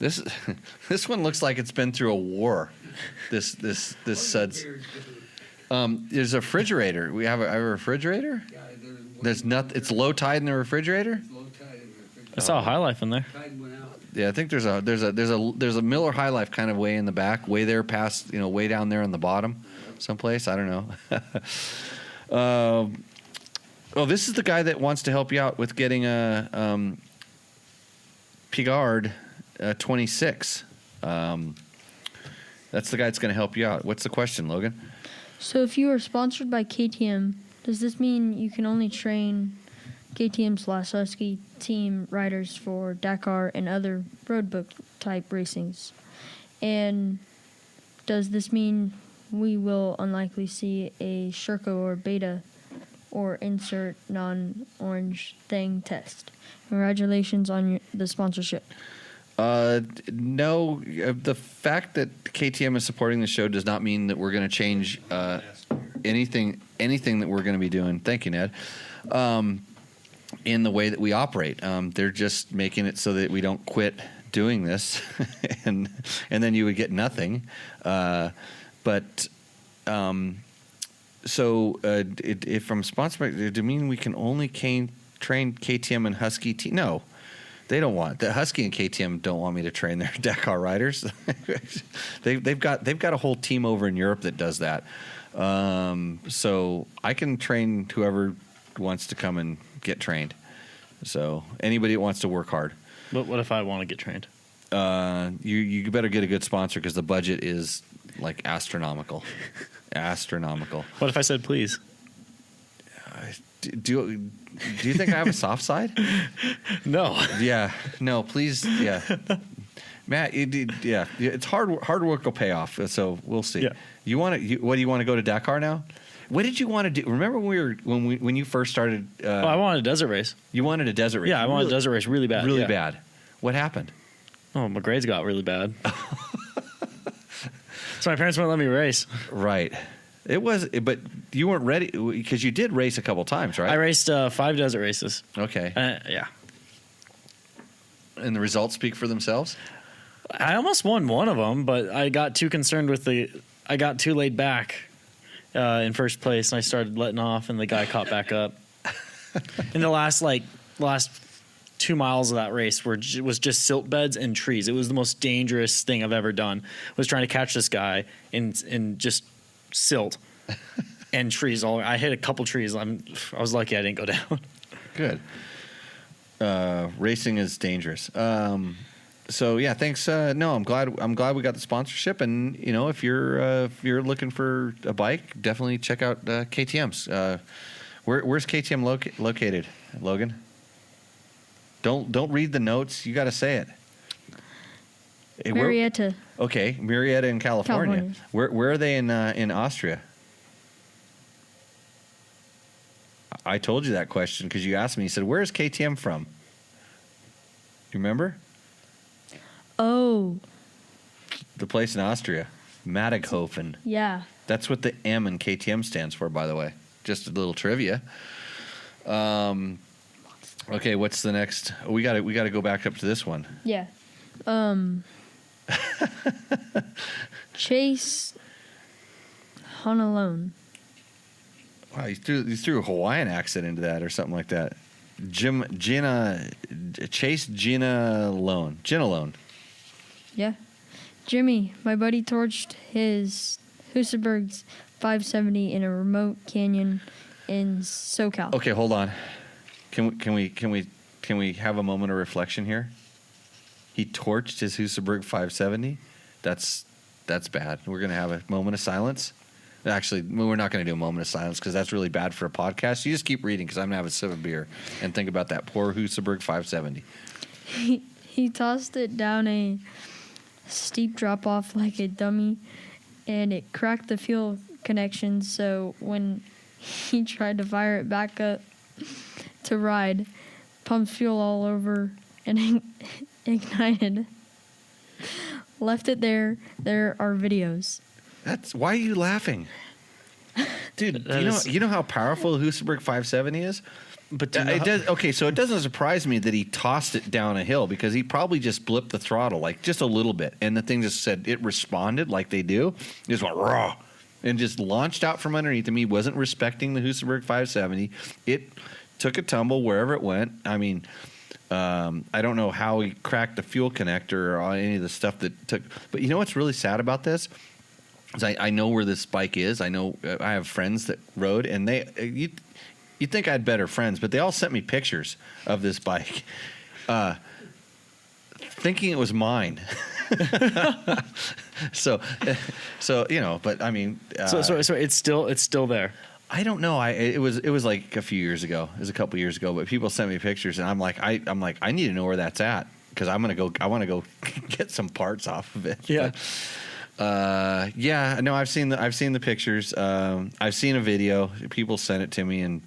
This one looks like it's been through a war. This suds. There's a refrigerator. We have a refrigerator. Yeah, There's nothing. It's low tide in the refrigerator. low tide in the refrigerator. I saw a High Life in there. Tide went out. Yeah, I think there's a Miller High Life kind of way in the back, way there past, way down there on the bottom, someplace. I don't know. This is the guy that wants to help you out with getting a Pigard 26. That's the guy that's going to help you out. What's the question, Logan? So if you are sponsored by KTM, does this mean you can only train KTM/Husky team riders for Dakar and other road book type racings? And does this mean we will unlikely see a Sherco or Beta or insert non-orange thing test? Congratulations on the sponsorship. No, the fact that KTM is supporting the show does not mean that we're going to change anything that we're going to be doing. Thank you, Ned. In the way that we operate, they're just making it so that we don't quit doing this, and then you would get nothing. So if I'm sponsored, does it mean we can only train KTM and Husky team? No. They don't want the Husky and KTM don't want me to train their Dakar riders. they've got a whole team over in Europe that does that. So I can train whoever wants to come and get trained. So anybody that wants to work hard. But what if I want to get trained? You better get a good sponsor because the budget is like astronomical. Astronomical. What if I said please? Do you think I have a soft side? No. Yeah. No, please. Yeah. Matt, it's hard work will pay off. So we'll see. Yeah. What do you want to go to Dakar now? What did you want to do? Remember when you first started? I wanted a desert race. You wanted a desert race. Yeah, I wanted a desert race really bad. Really bad. What happened? Oh, my grades got really bad. So my parents wouldn't let me race. Right. But you weren't ready because you did race a couple times, right? I raced 5 desert races. Okay. Yeah. And the results speak for themselves? I almost won one of them, but I got too concerned I got too laid back in first place, and I started letting off, and the guy caught back up. And the last 2 miles of that race was just silt beds and trees. It was the most dangerous thing I've ever done, was trying to catch this guy in just silt and trees all. I hit a couple trees. I was lucky I didn't go down. Good. Racing is dangerous. So yeah, thanks. No, I'm glad we got the sponsorship. And if you're looking for a bike, definitely check out KTM's. Where's KTM located, Logan? Don't read the notes. You got to say it. Marietta. Okay, Marietta in California. Where are they in Austria? I told you that question because you asked me. You said, "Where is KTM from?" You remember? Oh. The place in Austria, Mattighofen. Yeah. That's what the M in KTM stands for, by the way. Just a little trivia. Okay, what's the next? We got to go back up to this one. Yeah. Chase Honalone. Wow, you threw a Hawaiian accent into that or something like that. Chase Gina Lone. Yeah. Jimmy, my buddy torched his Husaberg's 570 in a remote canyon in SoCal. Okay, hold on. Can we have a moment of reflection here? He torched his Husaberg 570. That's bad. We're gonna have a moment of silence. Actually, we're not going to do a moment of silence because that's really bad for a podcast. You just keep reading because I'm going to have a sip of beer and think about that poor Husaberg 570. He tossed it down a steep drop-off like a dummy, and it cracked the fuel connection, so when he tried to fire it back up to ride, pumped fuel all over and ignited. Left it there. There are videos. Why are you laughing? Dude, you know how powerful the Husaberg 570 is? But it does. Okay, so it doesn't surprise me that he tossed it down a hill because he probably just blipped the throttle like just a little bit, and the thing just said it responded like they do. It just went raw and just launched out from underneath him. He wasn't respecting the Husaberg 570. It took a tumble wherever it went. I mean, I don't know how he cracked the fuel connector or any of the stuff that took. But you know what's really sad about this? I know where this bike is. I know I have friends that rode, and you'd think I had better friends, but they all sent me pictures of this bike, thinking it was mine. so but I mean, so it's still there. I don't know. It was like a few years ago. It was a couple years ago, but people sent me pictures, and I'm like, I need to know where that's at because I want to go get some parts off of it. Yeah. No, I've seen the pictures. I've seen a video. People sent it to me, and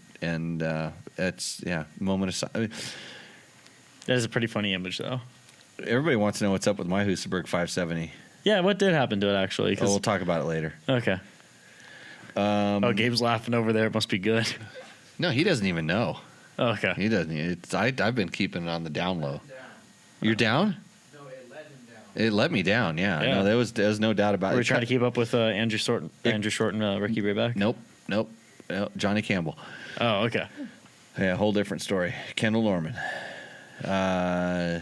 it's moment of silence. That is a pretty funny image, though. Everybody wants to know what's up with my Husaberg 570. Yeah, what did happen to it actually? We'll talk about it later. Okay. Gabe's laughing over there. It must be good. No, he doesn't even know. Oh, okay. He doesn't. I've been keeping it on the down low. You're down? It let me down, yeah. No, there was no doubt about it. Were we trying to keep up with Andrew Short and Ricky Rayback? Nope. Johnny Campbell. Oh, okay. Yeah, whole different story. Kendall Norman.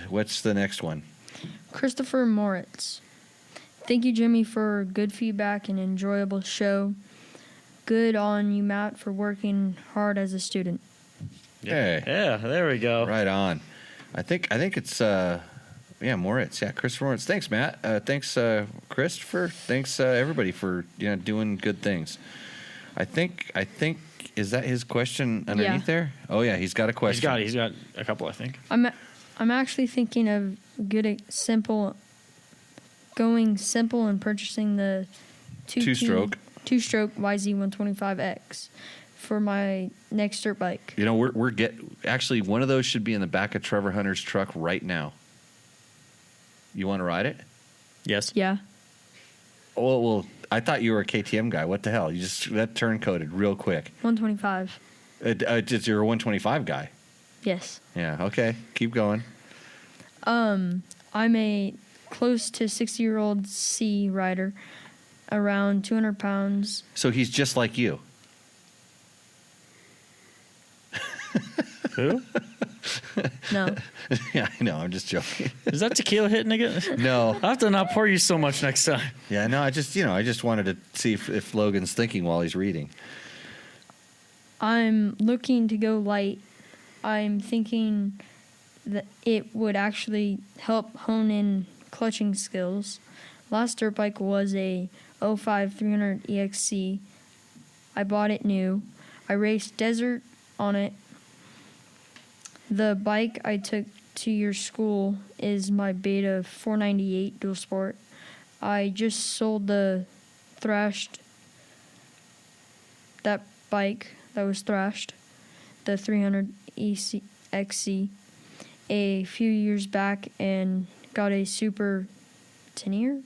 What's the next one? Christopher Moritz. Thank you, Jimmy, for good feedback and enjoyable show. Good on you, Matt, for working hard as a student. Hey. Yeah, there we go. Right on. I think it's Moritz. Yeah, Christopher Moritz. Thanks, Matt. Thanks, Christopher. Thanks, everybody, for doing good things. I think is that his question underneath there? Oh yeah, he's got a question. He's got a couple, I think. I'm actually thinking of going simple and purchasing the two-stroke YZ125X for my next dirt bike. Actually one of those should be in the back of Trevor Hunter's truck right now. You want to ride it? Yes. Yeah. Oh, well, I thought you were a KTM guy. What the hell? You just that turn coded real quick. 125. You're a 125 guy. Yes. Yeah. Okay. Keep going. I'm a close to 60-year-old C rider, around 200 pounds. So he's just like you. Who? No. Yeah, I know. I'm just joking. Is that tequila hitting again? No. I'll have to not pour you so much next time. Yeah, no, I just wanted to see if Logan's thinking while he's reading. I'm looking to go light. I'm thinking it would actually help hone in clutching skills. Last dirt bike was a 05 300 EXC. I bought it new. I raced desert on it. The bike I took to your school is my Beta 498 dual sport. I just sold that bike that was thrashed, the 300 XC, a few years back and got a Super Tanneray.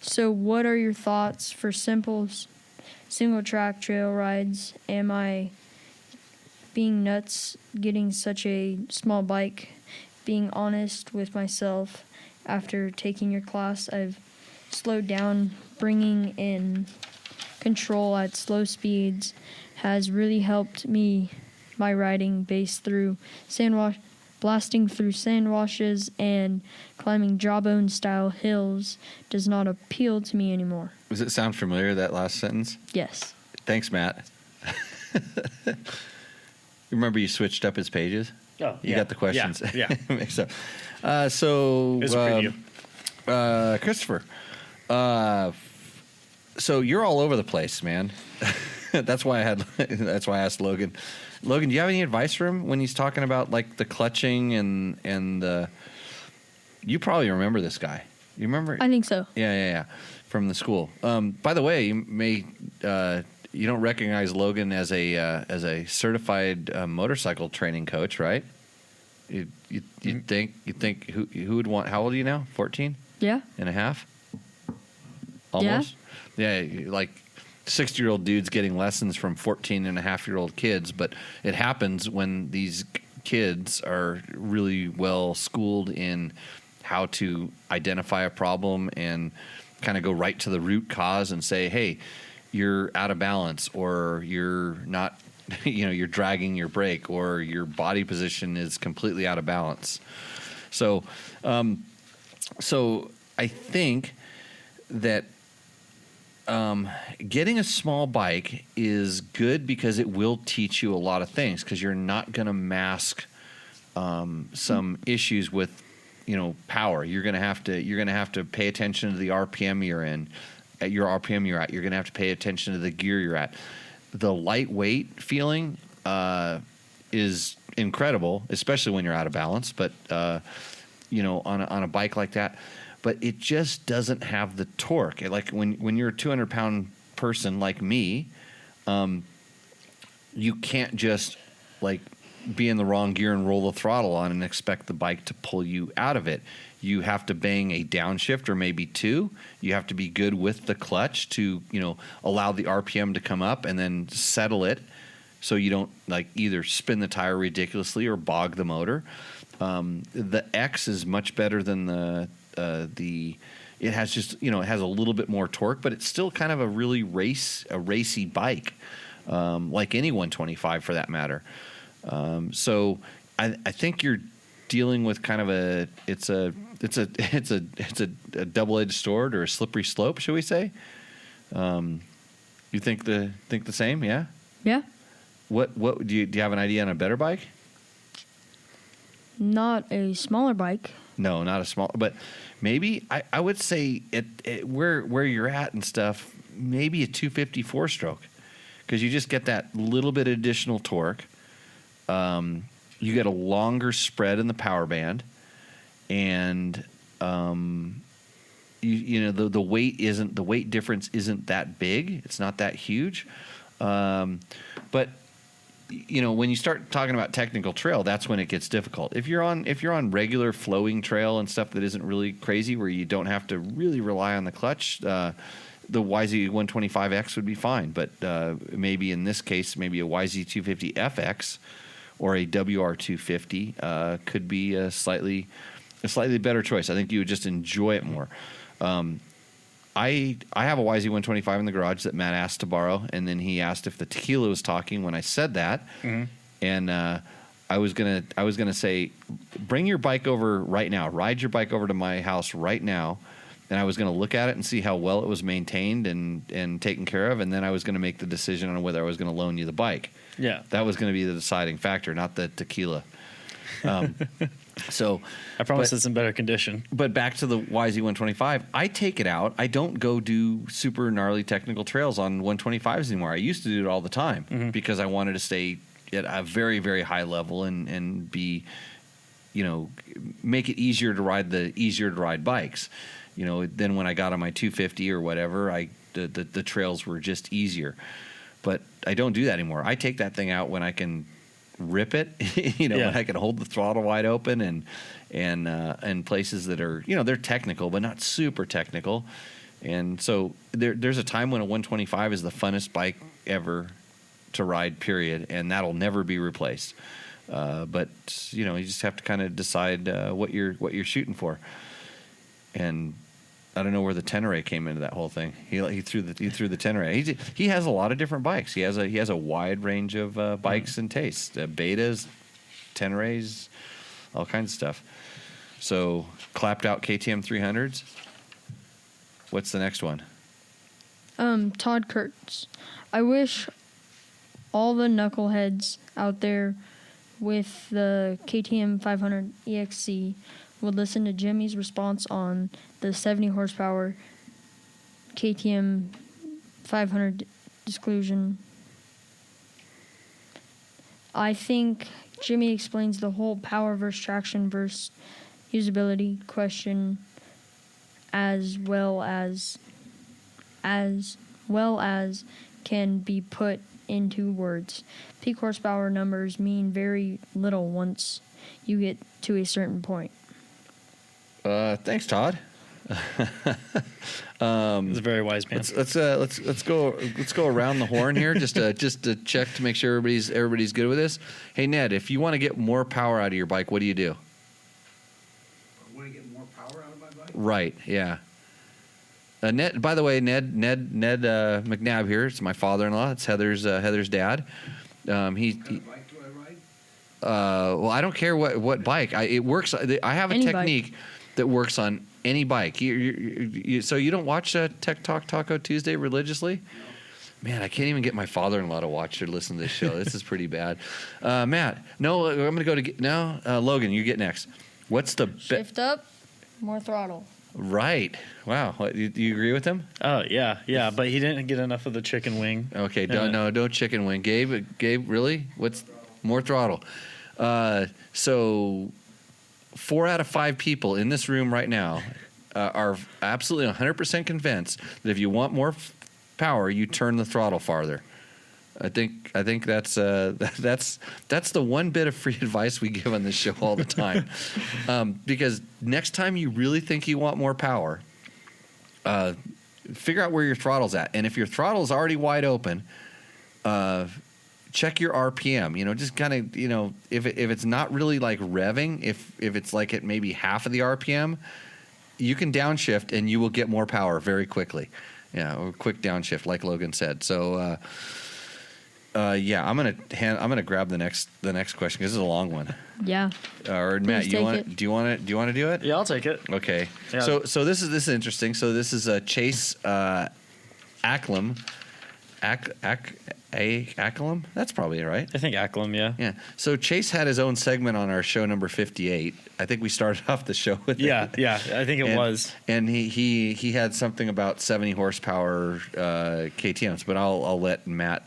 So what are your thoughts for single track trail rides? Am I being nuts getting such a small bike? Being honest with myself, after taking your class, I've slowed down. Bringing in control at slow speeds has really helped me. My riding based through blasting through sand washes and climbing jawbone style hills does not appeal to me anymore. Does it sound familiar, that last sentence? Yes. Thanks, Matt. Remember you switched up his pages? Oh, you got the questions. Yeah. Mixed up. So, It's a preview. Christopher, so you're all over the place, man. That's why I asked Logan. Logan, do you have any advice for him when he's talking about like the clutching and the? You probably remember this guy. You remember? I think so. Yeah. From the school. By the way, you don't recognize Logan as a certified motorcycle training coach, right? You think who would want? How old are you now? 14 Yeah. and a half. Almost. Yeah, like 60-year-old dudes getting lessons from 14-and-a-half-year-old kids, but it happens when these kids are really well schooled in how to identify a problem and kind of go right to the root cause and say, hey, you're out of balance, or you're not, you're dragging your brake, or your body position is completely out of balance. So I think that getting a small bike is good because it will teach you a lot of things, because you're not going to mask some issues with power. You're going to have to pay attention to the RPM you're in, at your RPM you're at. You're going to have to pay attention to the gear you're at. The lightweight feeling is incredible, especially when you're out of balance. But on a bike like that. But it just doesn't have the torque. Like when you're a 200-pound person like me, you can't just like be in the wrong gear and roll the throttle on and expect the bike to pull you out of it. You have to bang a downshift or maybe two. You have to be good with the clutch to allow the RPM to come up and then settle it, so you don't like either spin the tire ridiculously or bog the motor. The X is much better than the it has just it has a little bit more torque, but it's still kind of a really racy bike, like any 125 for that matter. So I think you're dealing with kind of a double-edged sword, or a slippery slope, shall we say? You think the same? Yeah. Yeah. What do you have an idea on a better bike? Not a smaller bike. No, not a small, but maybe I would say where you're at and stuff, maybe a 250 4-stroke, because you just get that little bit of additional torque. You get a longer spread in the power band, and the weight difference isn't that big. It's not that huge, but when you start talking about technical trail, that's when it gets difficult. If you're on regular flowing trail and stuff that isn't really crazy, where you don't have to really rely on the clutch, the YZ125X would be fine. But maybe in this case, maybe a YZ250FX or a WR250 could be a slightly better choice. I think you would just enjoy it more. I have a YZ125 in the garage that Matt asked to borrow, and then he asked if the Tequila was talking when I said that, and I was gonna say, bring your bike over right now, ride your bike over to my house right now, and I was going to look at it and see how well it was maintained and taken care of, and then I was going to make the decision on whether I was going to loan you the bike. Yeah. That was going to be the deciding factor, not the tequila. So I promise it's in better condition. But back to the YZ125, I take it out. I don't go do super gnarly technical trails on 125s anymore. I used to do it all the time because I wanted to stay at a very, very high level and be, make it easier to ride bikes. Then when I got on my 250 or whatever, the trails were just easier. But I don't do that anymore. I take that thing out when I can rip it, when I can hold the throttle wide open and places that are, they're technical but not super technical. And so there's a time when a 125 is the funnest bike ever to ride, period, and that'll never be replaced. But you just have to kind of decide what you're shooting for. And I don't know where the Tenere came into that whole thing. He threw the Tenere. He has a lot of different bikes. He has a wide range of bikes and tastes. Betas, Teneres, all kinds of stuff. So clapped out KTM 300s. What's the next one? Todd Kurtz. I wish all the knuckleheads out there with the KTM 500 EXC would listen to Jimmy's response on the 70 horsepower KTM 500 exclusion. I think Jimmy explains the whole power versus traction versus usability question as well as can be put into words. Peak horsepower numbers mean very little once you get to a certain point. Thanks, Todd. He's a very wise man. Let's go around the horn here just to check to make sure everybody's good with this. Hey Ned, if you want to get more power out of your bike, what do you do? I want to get more power out of my bike? Right. Yeah. Ned. By the way, Ned McNabb here. It's my father-in-law. It's Heather's dad. What kind of bike do I ride? Well, I don't care what bike. It works. I have a Any technique bike that works on any bike. So you don't watch Tech Talk Taco Tuesday religiously? No. Man, I can't even get my father-in-law to watch or listen to this show. This is pretty bad. Matt, no, I'm going to go Logan, you get next. What's the Shift up, more throttle. Right. Wow. What, you agree with him? Oh yeah, but he didn't get enough of the chicken wing. Okay. Don't chicken wing. Gabe, really? What's more throttle? So 4 out of 5 people in this room right now are absolutely 100% convinced that if you want more power, you turn the throttle farther. I think that's the one bit of free advice we give on this show all the time. Because next time you really think you want more power, figure out where your throttle's at, and if your throttle's already wide open, check your RPM. Just kind of if it's not really like revving, if it's like at maybe half of the RPM, you can downshift and you will get more power very quickly. Yeah, or quick downshift, like Logan said. So. I'm gonna grab the next question because it's a long one. Yeah. Or Matt, do you want to do it? Yeah, I'll take it. Okay. Yeah. So this is interesting. So this is Chase Acklam. Acklam? That's probably right. I think Acklam, yeah. Yeah. So Chase had his own segment on our show number 58. I think we started off the show with Yeah, it. yeah. I think it was. And he had something about 70 horsepower KTMs, but I'll let Matt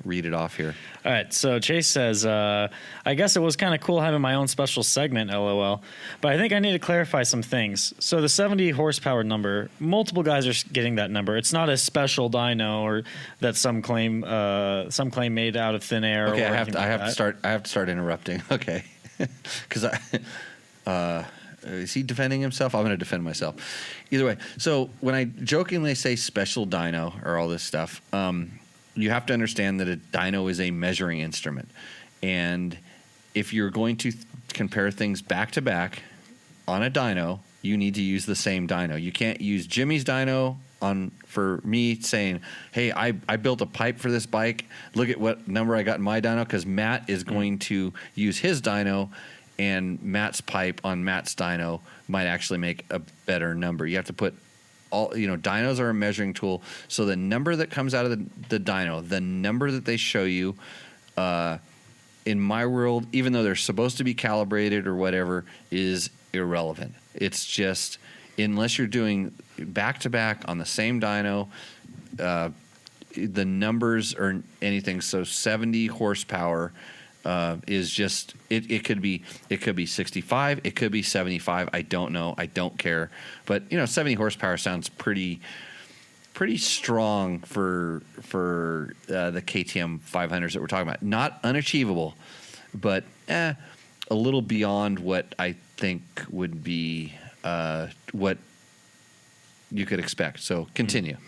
read it off here. All right, so Chase says, I guess it was kind of cool having my own special segment, LOL, but I think I need to clarify some things. So the 70 horsepower number, multiple guys are getting that number. It's not a special dyno or that some claim made out of thin air. Okay, or I have to start interrupting. Okay, because is he defending himself? I'm going to defend myself. Either way, so when I jokingly say special dyno or all this stuff, you have to understand that a dyno is a measuring instrument. And if you're going to compare things back to back on a dyno, you need to use the same dyno. You can't use Jimmy's dyno for me saying, hey, I built a pipe for this bike. Look at what number I got in my dyno, because Matt is going to use his dyno, and Matt's pipe on Matt's dyno might actually make a better number. You have to put all, dynos are a measuring tool. So the number that comes out of the dyno, the number that they show you, in my world, even though they're supposed to be calibrated or whatever, is irrelevant. It's just, unless you're doing back to back on the same dyno, the numbers or anything. So 70 horsepower is just, it could be 65, it could be 75. I don't know. I don't care. But 70 horsepower sounds pretty strong for the KTM 500s that we're talking about. Not unachievable, but a little beyond what I think would be what you could expect. So continue.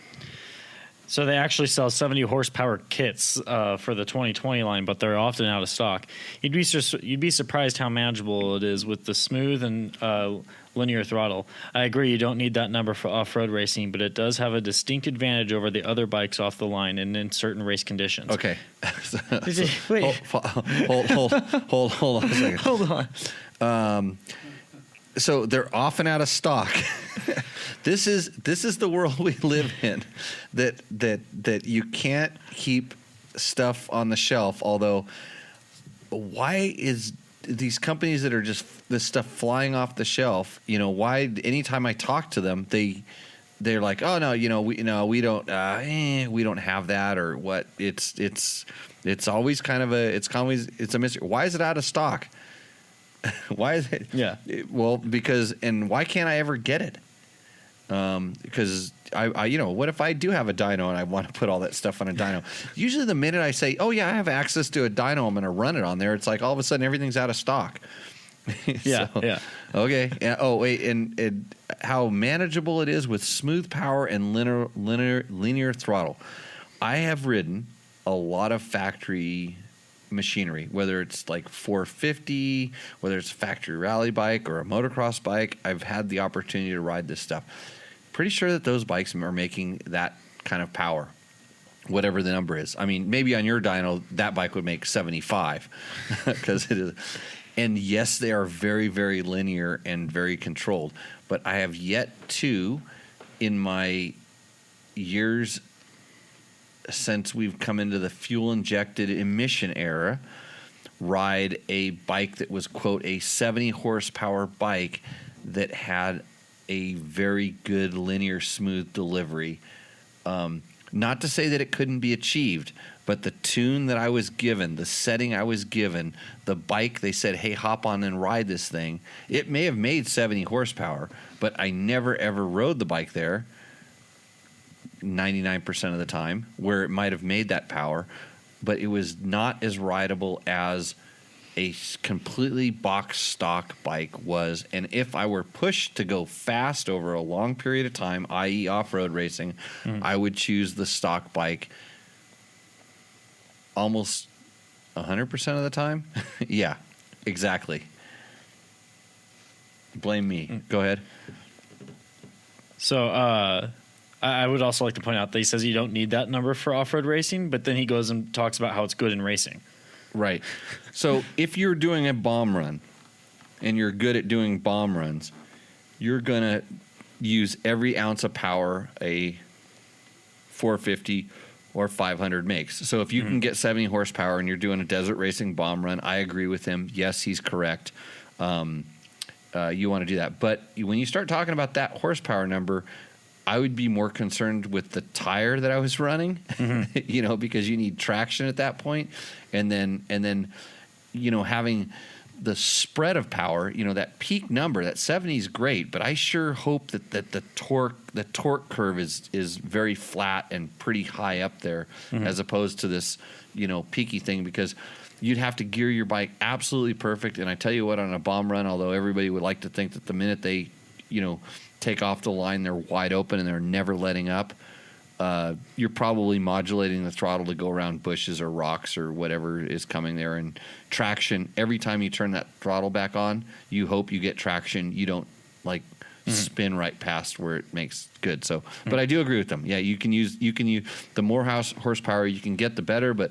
So they actually sell 70 horsepower kits for the 2020 line, but they're often out of stock. You'd be surprised how manageable it is with the smooth and linear throttle. I agree you don't need that number for off-road racing, but it does have a distinct advantage over the other bikes off the line and in certain race conditions. Okay. Wait. Hold on a second. Hold on. So they're often out of stock. This is the world we live in, that you can't keep stuff on the shelf. Although, why is these companies that are just this stuff flying off the shelf? Why? Anytime I talk to them, they're like, oh no, we don't have that, or what? It's always kind of it's a mystery. Why is it out of stock? Why is it? Yeah. Well, because why can't I ever get it? Because I what if I do have a dyno and I want to put all that stuff on a dyno? Usually the minute I say, oh yeah, I have access to a dyno, I'm going to run it on there, it's like all of a sudden everything's out of stock. Yeah. Okay. Yeah. Oh wait, and how manageable it is with smooth power and linear throttle. I have ridden a lot of factory machinery, whether it's like 450, whether it's a factory rally bike or a motocross bike. I've had the opportunity to ride this stuff. Pretty sure that those bikes are making that kind of power, whatever the number is. I mean, maybe on your dyno that bike would make 75 because it is. And yes, they are very, very linear and very controlled, but I have yet to, in my years since we've come into the fuel-injected emission era, ride a bike that was, quote, a 70 horsepower bike that had a very good linear smooth delivery. Not to say that it couldn't be achieved, but the tune that I was given, the setting I was given, the bike they said, hey, hop on and ride this thing, it may have made 70 horsepower, but I never ever rode the bike there 99% of the time, where it might have made that power, but it was not as rideable as a completely box stock bike was. And if I were pushed to go fast over a long period of time, i.e. off-road racing, I would choose the stock bike almost 100% of the time. Yeah, exactly. Blame me. Go ahead. So, I would also like to point out that he says you don't need that number for off-road racing, but then he goes and talks about how it's good in racing. Right. So if you're doing a bomb run and you're good at doing bomb runs, you're going to use every ounce of power a 450 or 500 makes. So if you can get 70 horsepower and you're doing a desert racing bomb run, I agree with him. Yes, he's correct. You want to do that. But when you start talking about that horsepower number, I would be more concerned with the tire that I was running, because you need traction at that point. And then, having the spread of power, that peak number, that 70 is great, but I sure hope that the torque curve is very flat and pretty high up there, as opposed to this, peaky thing, because you'd have to gear your bike absolutely perfect. And I tell you what, on a bomb run, although everybody would like to think that the minute they, take off the line, they're wide open and they're never letting up, you're probably modulating the throttle to go around bushes or rocks or whatever is coming there. And traction, every time you turn that throttle back on, you hope you get traction. You don't spin right past where it makes good. So, but I do agree with them. Yeah, you can use the more horsepower you can get, the better. But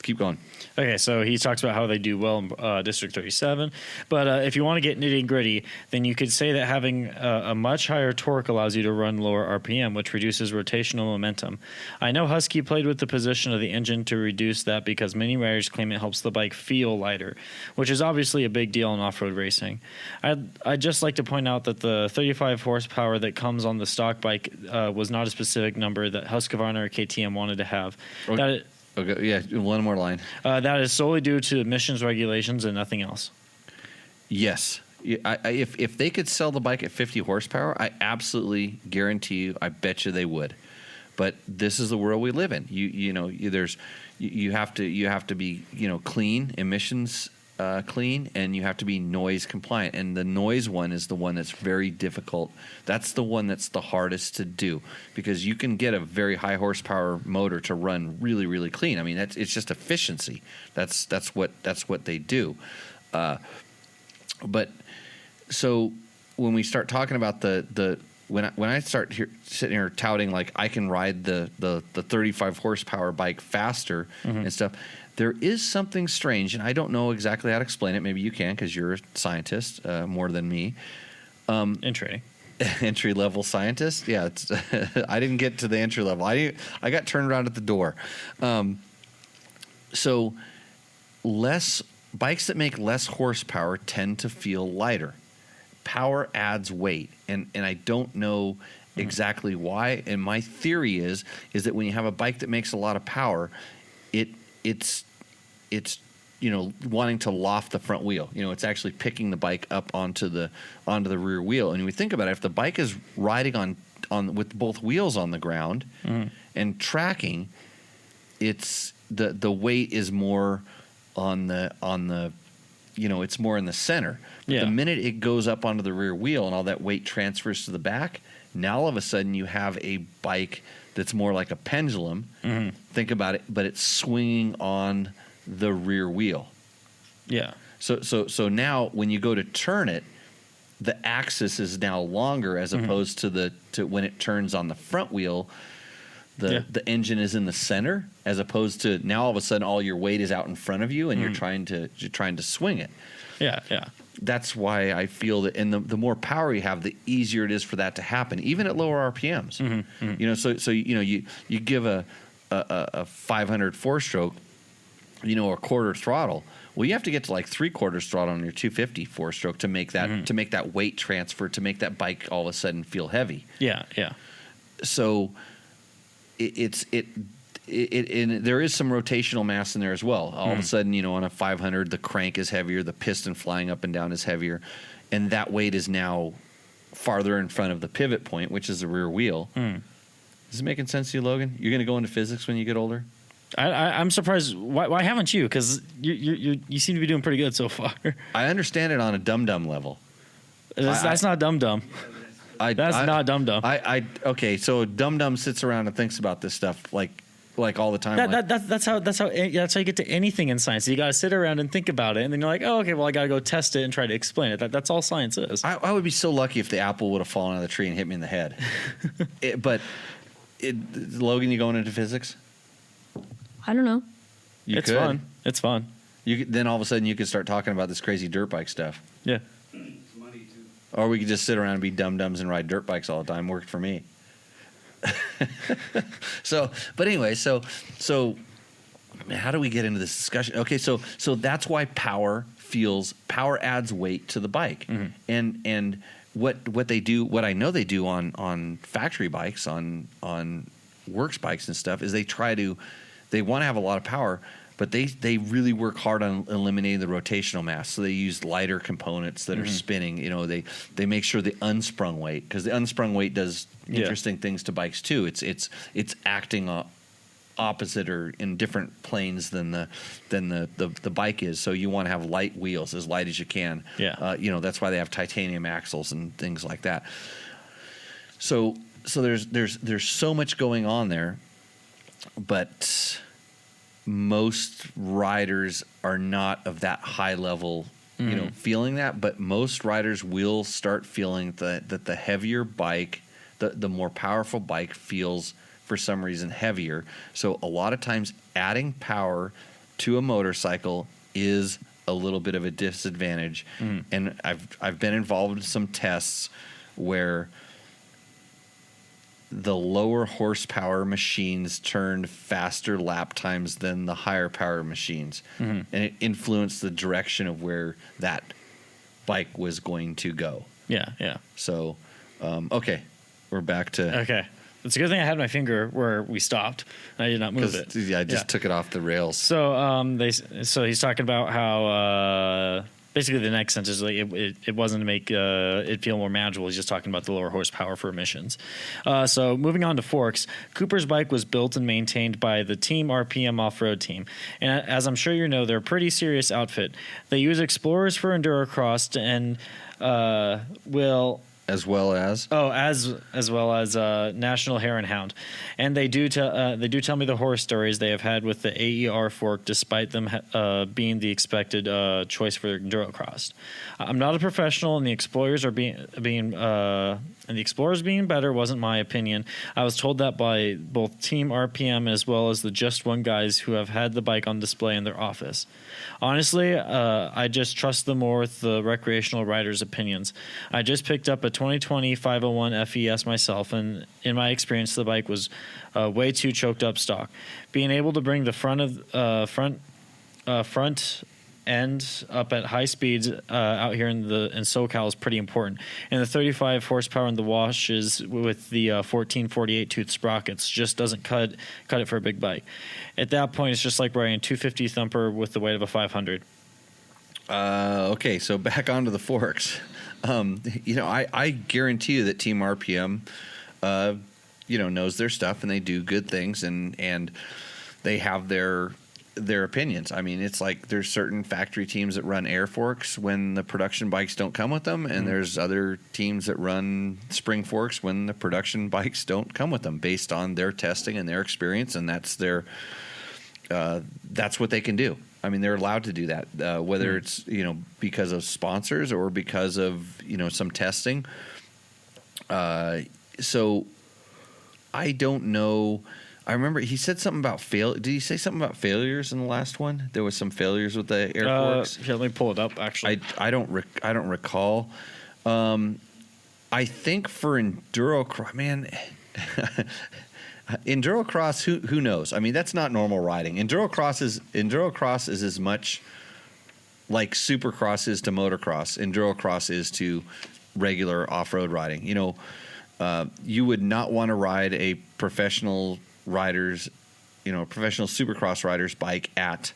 Keep going. Okay, so he talks about how they do well in District 37. But if you want to get nitty gritty, then you could say that having a much higher torque allows you to run lower RPM, which reduces rotational momentum. I know Husky played with the position of the engine to reduce that because many riders claim it helps the bike feel lighter, which is obviously a big deal in off-road racing. I'd just like to point out that the 35 horsepower that comes on the stock bike was not a specific number that Husqvarna or KTM wanted to have. Okay, yeah, one more line. That is solely due to emissions regulations and nothing else. Yes. If they could sell the bike at 50 horsepower, I absolutely guarantee you, I bet you they would. But this is the world we live in. You have to be clean, emissions clean, and you have to be noise compliant. And the noise one is the one that's very difficult. That's the one that's the hardest to do, because you can get a very high horsepower motor to run really, really clean. I mean, it's just efficiency. That's what they do. But so when we start talking about when I start sitting here touting like I can ride the 35 horsepower bike faster and stuff, there is something strange, and I don't know exactly how to explain it. Maybe you can, because you're a scientist more than me. Entry level scientist. Yeah, I didn't get to the entry level. I got turned around at the door. So bikes that make less horsepower tend to feel lighter. Power adds weight, and I don't know exactly why. And my theory is that when you have a bike that makes a lot of power, it's wanting to loft the front wheel. It's actually picking the bike up onto the rear wheel. And when we think about it, if the bike is riding on with both wheels on the ground and tracking, it's the weight is more on the it's more in the center. But the minute it goes up onto the rear wheel and all that weight transfers to the back, now all of a sudden you have a bike that's more like a pendulum. Think about it, but it's swinging on the rear wheel. Yeah. So now when you go to turn it, the axis is now longer as opposed to when it turns on the front wheel. The engine is in the center, as opposed to now all of a sudden all your weight is out in front of you and you're trying to swing it. Yeah. That's why I feel that, and the more power you have, the easier it is for that to happen, even at lower RPMs. So you give a 500 4-stroke, a quarter throttle. Well, you have to get to like 3/4 throttle on your 250 4-stroke to make that weight transfer, to make that bike all of a sudden feel heavy. Yeah. So and there is some rotational mass in there as well. All of a sudden, on a 500, the crank is heavier, the piston flying up and down is heavier, and that weight is now farther in front of the pivot point, which is the rear wheel. Is it making sense to you, Logan? You're going to go into physics when you get older? I'm surprised. Why haven't you? Because you seem to be doing pretty good so far. I understand it on a dum-dum level. That's not dum-dum. That's not dum-dum. Okay, so dum-dum sits around and thinks about this stuff like all the time. That's how you get to anything in science. You got to sit around and think about it, and then you're like, oh, okay, well, I got to go test it and try to explain it. That's all science is. I would be so lucky if the apple would have fallen out of the tree and hit me in the head. Logan, you going into physics? I don't know. It's fun. It's fun. Then all of a sudden you could start talking about this crazy dirt bike stuff. Yeah. It's money too. Or we could just sit around and be dum-dums and ride dirt bikes all the time. Worked for me. But anyway, so how do we get into this discussion? Okay, so that's why power adds weight to the bike. And what they do, what I know they do on factory bikes, on works bikes and stuff, is they want to have a lot of power, but they really work hard on eliminating the rotational mass. So they use lighter components that are spinning. They make sure the unsprung weight, because the unsprung weight does interesting things to bikes too. It's acting opposite or in different planes than the bike is. So you want to have light wheels, as light as you can. That's why they have titanium axles and things like that. So there's so much going on there, but most riders are not of that high level, feeling that. But most riders will start feeling that the heavier bike the more powerful bike feels for some reason heavier. So a lot of times adding power to a motorcycle is a little bit of a disadvantage. And I've been involved in some tests where the lower horsepower machines turned faster lap times than the higher power machines. And it influenced the direction of where that bike was going to go. Yeah. So, okay, we're back to... Okay. It's a good thing I had my finger where we stopped. I did not move it. Yeah, I just took it off the rails. So so he's talking about how basically the next sentence, like it wasn't to make it feel more manageable. He's just talking about the lower horsepower for emissions. So moving on to forks, Cooper's bike was built and maintained by the Team RPM off-road team. And as I'm sure you know, they're a pretty serious outfit. They use Explorers for endurocross and will... As well as National Hare and Hound, and they do tell me the horror stories they have had with the AER fork, despite them being the expected choice for endurocross. I'm not a professional, and the Explorers being better wasn't my opinion. I was told that by both Team RPM as well as the Just One guys who have had the bike on display in their office. Honestly, I just trust them more with the recreational riders' opinions. I just picked up a 2020 501 FES myself, and in my experience, the bike was way too choked up stock. Being able to bring the front end up at high speeds out here in SoCal is pretty important. And the 35 horsepower in the washes with the 1448 tooth sprockets just doesn't cut it for a big bike. At that point, it's just like riding a 250 thumper with the weight of a 500. Okay, so back onto the forks. I guarantee you that Team RPM, knows their stuff, and they do good things, and they have their opinions. I mean, it's like there's certain factory teams that run air forks when the production bikes don't come with them, and there's other teams that run spring forks when the production bikes don't come with them, based on their testing and their experience, and that's what they can do. I mean, they're allowed to do that, whether it's because of sponsors or because of some testing. So I don't know. I remember he said something about Did he say something about failures in the last one? There was some failures with the air forks. Yeah, let me pull it up. Actually, I don't recall. I think for endurocross, man. Endurocross, who knows? I mean, that's not normal riding. Endurocross is as much like Supercross is to motocross. Endurocross is to regular off-road riding. You would not want to ride a professional Supercross rider's bike at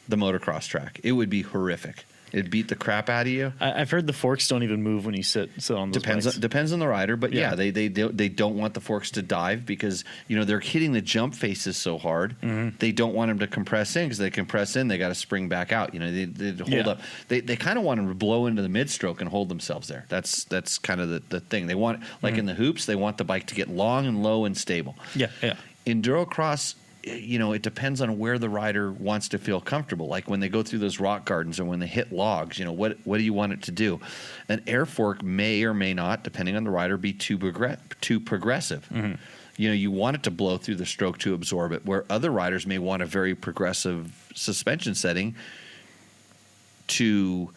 the motocross track. It would be horrific. It'd beat the crap out of you. I've heard the forks don't even move when you sit on those bikes. Depends on the rider, but yeah, they don't want the forks to dive because they're hitting the jump faces so hard. They don't want them to compress in, because they compress in, they got to spring back out. They hold up. They kind of want them to blow into the mid stroke and hold themselves there. That's kind of the thing. They want, like in the hoops, they want the bike to get long and low and stable. Yeah. Endurocross, it depends on where the rider wants to feel comfortable. Like when they go through those rock gardens or when they hit logs, what do you want it to do? An air fork may or may not, depending on the rider, be too progressive. You want it to blow through the stroke to absorb it, where other riders may want a very progressive suspension setting to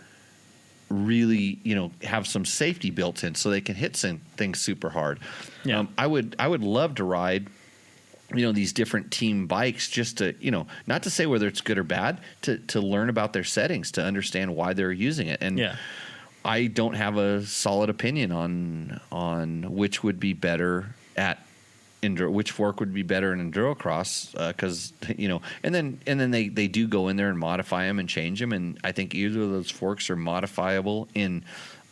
really, have some safety built in so they can hit things super hard. Yeah. I would love to ride these different team bikes, just to, not to say whether it's good or bad, to learn about their settings, to understand why they're using it. And I don't have a solid opinion on which would be better at which fork would be better in endurocross, because and then they do go in there and modify them and change them, and I think either of those forks are modifiable in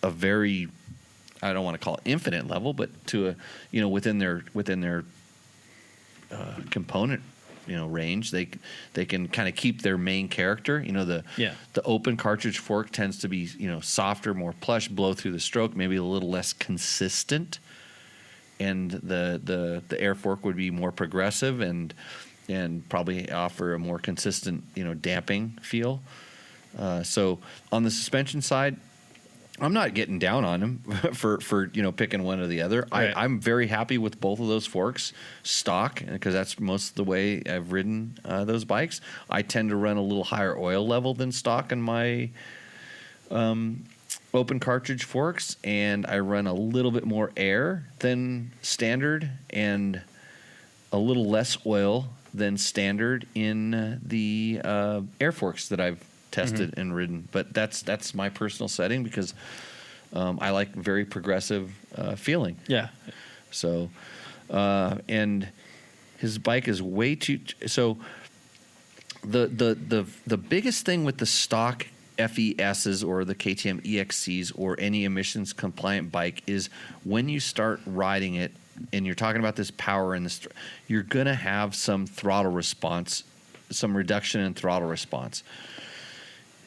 a very, I don't want to call it infinite level, but to a within their component range, they can kind of keep their main character. The open cartridge fork tends to be softer, more plush, blow through the stroke, maybe a little less consistent, and the air fork would be more progressive and probably offer a more consistent damping feel. So on the suspension side, I'm not getting down on him for picking one or the other. Right. I'm very happy with both of those forks stock, because that's most of the way I've ridden those bikes. I tend to run a little higher oil level than stock in my open cartridge forks, and I run a little bit more air than standard and a little less oil than standard in the air forks that I've tested and ridden. But that's my personal setting, because I like very progressive feeling. Yeah. So and his bike is way too. So the biggest thing with the stock FESs or the KTM EXCs or any emissions compliant bike is when you start riding it and you're talking about this power and this, you're going to have some throttle response, some reduction in throttle response.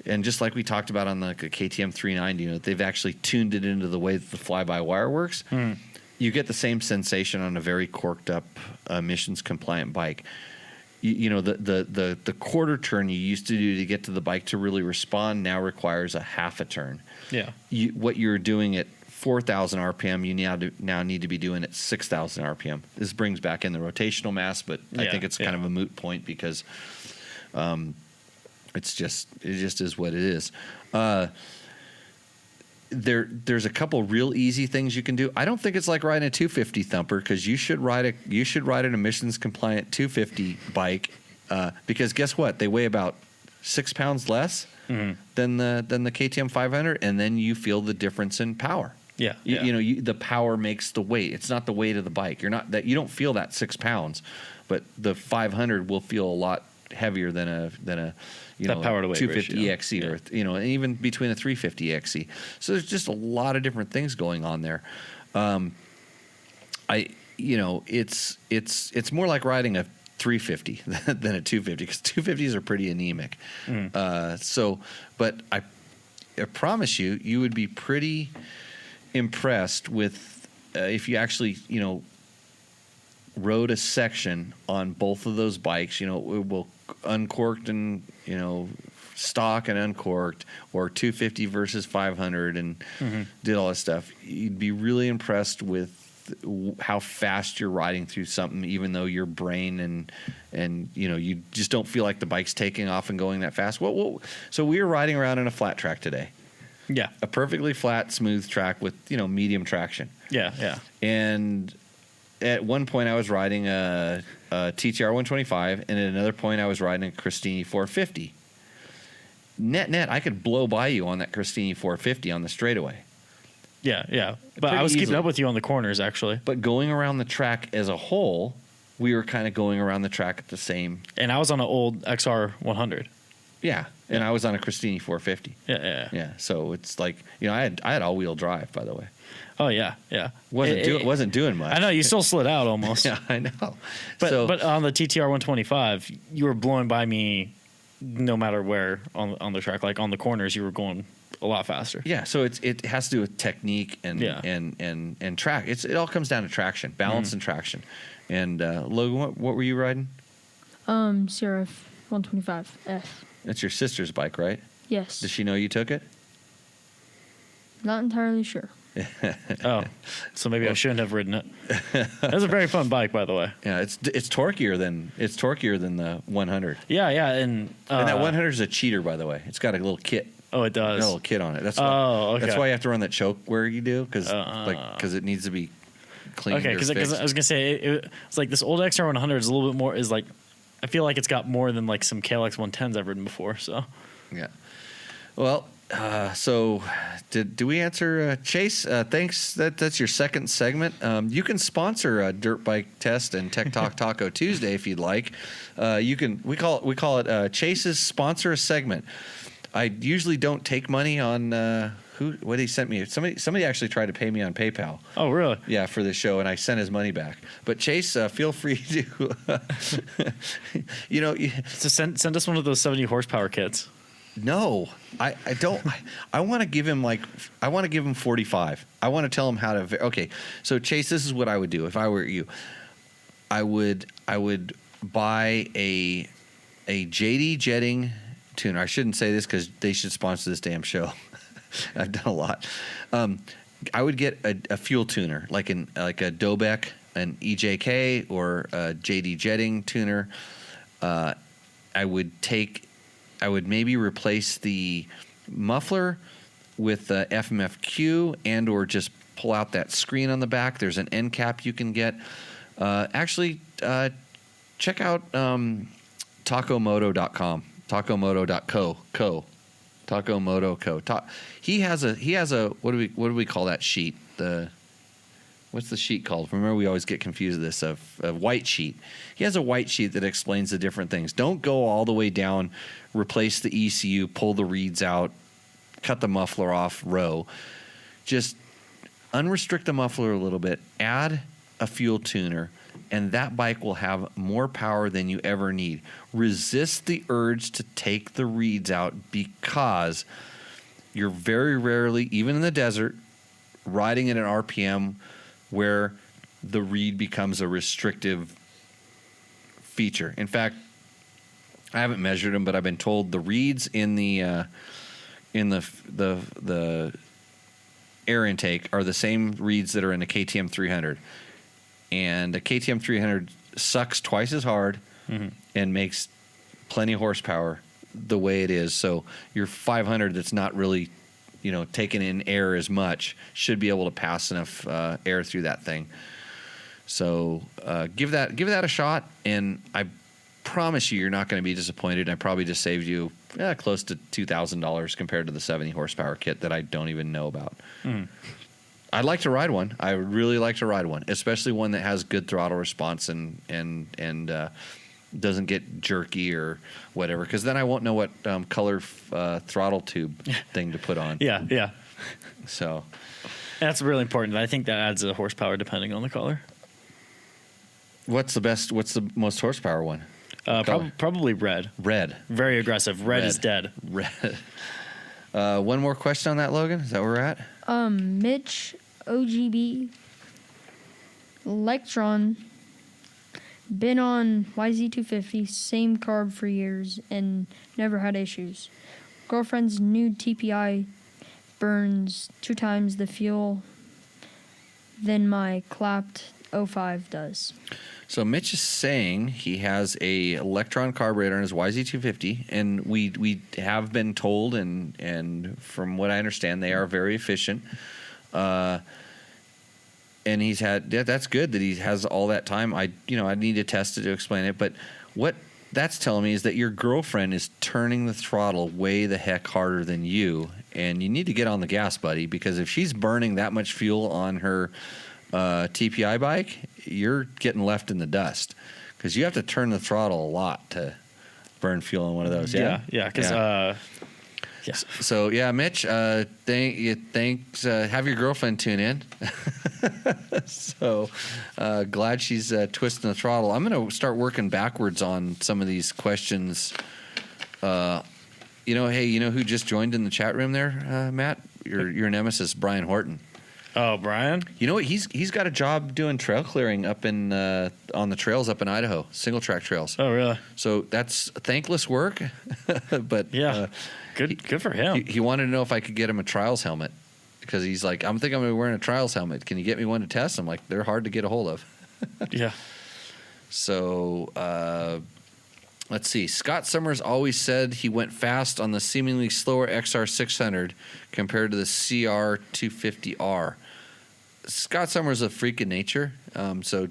And just like we talked about on the KTM 390, they've actually tuned it into the way that the fly-by-wire works. You get the same sensation on a very corked up emissions compliant bike. The quarter turn you used to do to get to the bike to really respond now requires a half a turn. Yeah. What you're doing at 4,000 RPM, you now need to be doing at 6,000 RPM. This brings back in the rotational mass, but I think it's kind of a moot point, because it just is what it is. There's a couple real easy things you can do. I don't think it's like riding a 250 thumper, because you should ride an emissions compliant 250 bike, because guess what? They weigh about 6 pounds less than the KTM 500, and then you feel the difference in power. Yeah, the power makes the weight. It's not the weight of the bike. You don't feel that 6 pounds, but the 500 will feel a lot heavier than a power to weight 250 ratio. EXC or and even between a 350 EXC. So there's just a lot of different things going on there. It's more like riding a 350 than a 250, because 250s are pretty anemic. But I promise you would be pretty impressed with if you actually rode a section on both of those bikes. Will uncorked and stock and uncorked, or 250 versus 500, and did all this stuff. You'd be really impressed with how fast you're riding through something, even though your brain and you just don't feel like the bike's taking off and going that fast. So we were riding around in a flat track today. Yeah. A perfectly flat, smooth track with medium traction. Yeah. And at one point I was riding a TTR 125, and at another point I was riding a Christini 450. Net, I could blow by you on that Christini 450 on the straightaway. Yeah. But Pretty I was keeping easily. up with you on the corners, actually. But going around the track as a whole, we were kind of going around the track at the same. And I was on an old XR 100. Yeah, and I was on a Christini 450. Yeah. So it's like I had all wheel drive, by the way. Oh yeah. Wasn't doing much. I know you still slid out almost. Yeah, I know. But on the TTR 125, you were blowing by me no matter where on the track. Like on the corners, you were going a lot faster. Yeah, so it has to do with technique and track. It all comes down to traction, balance and traction. And Logan, what were you riding? CRF 125F. That's your sister's bike, right? Yes. Does she know you took it? Not entirely sure. Oh, so maybe I shouldn't have ridden it. That was a very fun bike, by the way. Yeah, it's torquier than the 100. Yeah, and that 100 is a cheater, by the way. It's got a little kit. Oh, it does. A little kit on it. That's okay. That's why you have to run that choke where you do, because it needs to be cleaned. Okay, because I was gonna say it's like this old XR 100 is a little bit more. Is like I feel like it's got more than like some KLX 110s I've ridden before. So yeah. Well, so do we answer Chase? Thanks. That's your second segment. You can sponsor a Dirt Bike Test and Tech Talk Taco Tuesday if you'd like. You can. We call it Chase's sponsor a segment. I usually don't take money on what he sent me. Somebody actually tried to pay me on PayPal. Oh, really? Yeah, for the show, and I sent his money back. But Chase, feel free to, So send us one of those 70 horsepower kits. No, I don't. I want to give him 45. I want to tell him how to. Okay, so Chase, this is what I would do if I were you. I would buy a JD Jetting tuner. I shouldn't say this because they should sponsor this damn show. I've done a lot. I would get a fuel tuner, like a Dobeck, an EJK, or a JD Jetting tuner. I would maybe replace the muffler with FMFQ and or just pull out that screen on the back. There's an end cap you can get. Check out tacomoto.com, tacomoto.co. Tacomoto Co. He has a what do we call that sheet? What's the sheet called? Remember, we always get confused with this, a white sheet. He has a white sheet that explains the different things. Don't go all the way down, replace the ECU, pull the reeds out, cut the muffler off, row. Just unrestrict the muffler a little bit, add a fuel tuner, and that bike will have more power than you ever need. Resist the urge to take the reeds out, because you're very rarely, even in the desert, riding at an RPM where the reed becomes a restrictive feature. In fact, I haven't measured them, but I've been told the reeds in the air intake are the same reeds that are in the KTM 300. And the KTM 300 sucks twice as hard and makes plenty of horsepower the way it is. So your 500 that's not really, taking in air as much should be able to pass enough air through that thing. So give that a shot, and I promise you're not going to be disappointed. I probably just saved you close to $2,000 compared to the 70 horsepower kit that I don't even know about. I'd like to ride one. I would really like to ride one, especially one that has good throttle response and doesn't get jerky or whatever, because then I won't know what color throttle tube thing to put on. Yeah. So that's really important. I think that adds a horsepower depending on the color. What's the most horsepower one? Probably red. Red. Very aggressive. Red is dead. Red. One more question on that, Logan? Is that where we're at? Mitch OGB Electron, been on YZ250, same carb for years and never had issues. Girlfriend's new TPI burns 2 times the fuel than my clapped 05 does. So Mitch is saying he has a Electron carburetor in his YZ250, and we have been told, and from what I understand, they are very efficient. And he's had that's good that he has all that time. I need to test it to explain it, but what that's telling me is that your girlfriend is turning the throttle way the heck harder than you, and you need to get on the gas, buddy, because if she's burning that much fuel on her TPI bike, you're getting left in the dust, because you have to turn the throttle a lot to burn fuel on one of those. Yeah. So Mitch, thanks. Have your girlfriend tune in. So glad she's twisting the throttle. I'm going to start working backwards on some of these questions. Hey, who just joined in the chat room there, Matt? Your nemesis, Brian Horton. Oh, Brian? You know what? He's got a job doing trail clearing up in on the trails up in Idaho, single track trails. Oh, really? So that's thankless work, but yeah, good for him. He wanted to know if I could get him a trials helmet, because he's like, I'm going to be wearing a trials helmet. Can you get me one to test? I'm like, they're hard to get a hold of. Yeah. So let's see. Scott Summers always said he went fast on the seemingly slower XR600 compared to the CR250R. Scott Summers is a freak of nature, so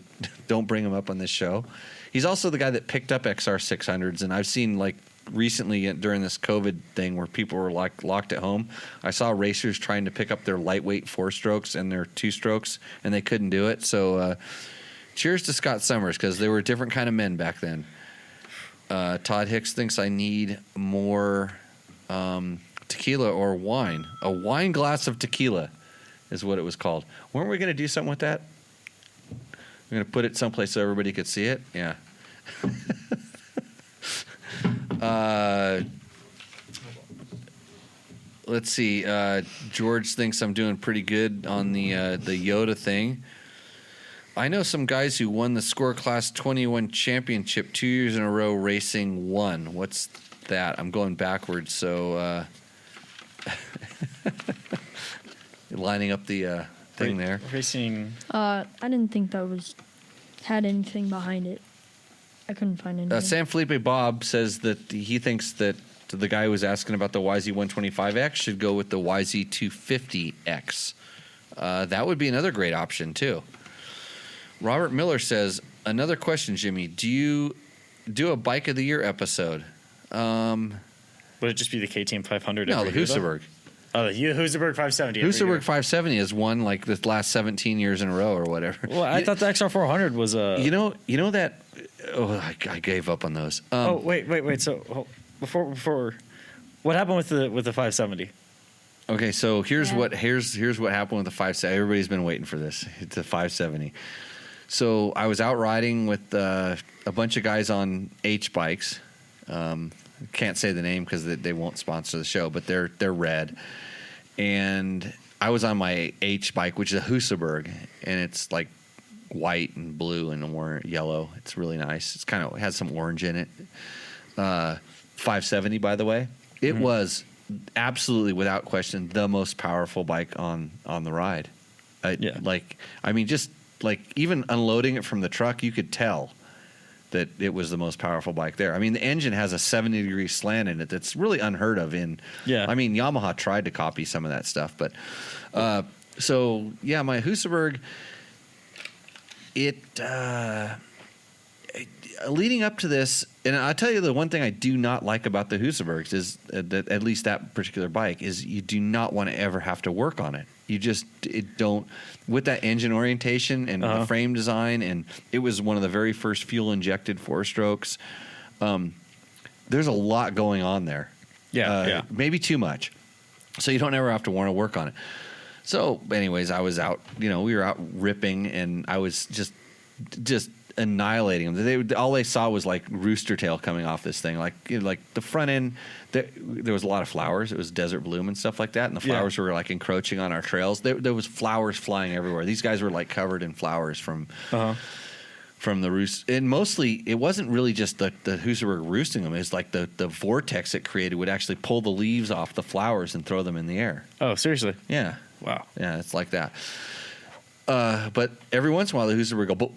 don't bring him up on this show. He's also the guy that picked up XR600s, and I've seen, like, recently during this COVID thing where people were like locked at home, I saw racers trying to pick up their lightweight 4-strokes and their 2-strokes, and they couldn't do it. So cheers to Scott Summers, because they were a different kind of men back then. Todd Hicks thinks I need more tequila or wine. A wine glass of tequila is what it was called. Weren't we going to do something with that? We're going to put it someplace so everybody could see it? Yeah. Let's see. George thinks I'm doing pretty good on the Yoda thing. I know some guys who won the Score Class 21 championship 2 years in a row racing 1. What's that? I'm going backwards. So Lining up the thing there. Racing. I didn't think that had anything behind it. I couldn't find anything. San Felipe Bob says that he thinks that the guy who was asking about the YZ125X should go with the YZ250X. That would be another great option, too. Robert Miller says, another question, Jimmy. Do you do a Bike of the Year episode? Would it just be the KTM 500? No, the every year, though? Husaberg. Oh, the Husaberg 570. every Husaberg year. 570 has won like the last 17 years in a row or whatever. Well, I thought the XR 400 was a. You know that. Oh, I gave up on those. Wait. So before, what happened with the 570? Okay, so here's Yeah. what happened with the 570. Everybody's been waiting for this. It's a 570. So I was out riding with a bunch of guys on H bikes. Can't say the name because they won't sponsor the show, but they're red. And I was on my H bike, which is a Husaberg, and it's like white and blue and yellow. It's really nice. It's kind of has some orange in it. 570, by the way. It was absolutely, without question, the most powerful bike on the ride. Just like even unloading it from the truck, you could tell that it was the most powerful bike there. I mean, the engine has a 70-degree slant in it that's really unheard of I mean, Yamaha tried to copy some of that stuff, but my Husaberg, leading up to this, and I'll tell you the one thing I do not like about the Husabergs is that at least that particular bike is you do not want to ever have to work on it. You just don't with that engine orientation and the frame design, and it was one of the very first fuel injected 4-strokes. There's a lot going on there. Maybe too much. So you don't ever have to want to work on it. So anyways, I was out, we were out ripping, and I was just annihilating them. All they saw was like rooster tail coming off this thing. Like the front end, there was a lot of flowers. It was desert bloom and stuff like that, and the flowers were like encroaching on our trails. There was flowers flying everywhere. These guys were like covered in flowers from the roost. And mostly, it wasn't really just the Husaberg roosting them. It's like the vortex it created would actually pull the leaves off the flowers and throw them in the air. Oh, seriously? Yeah. Wow. Yeah, it's like that. But every once in a while, the Husaberg go boop,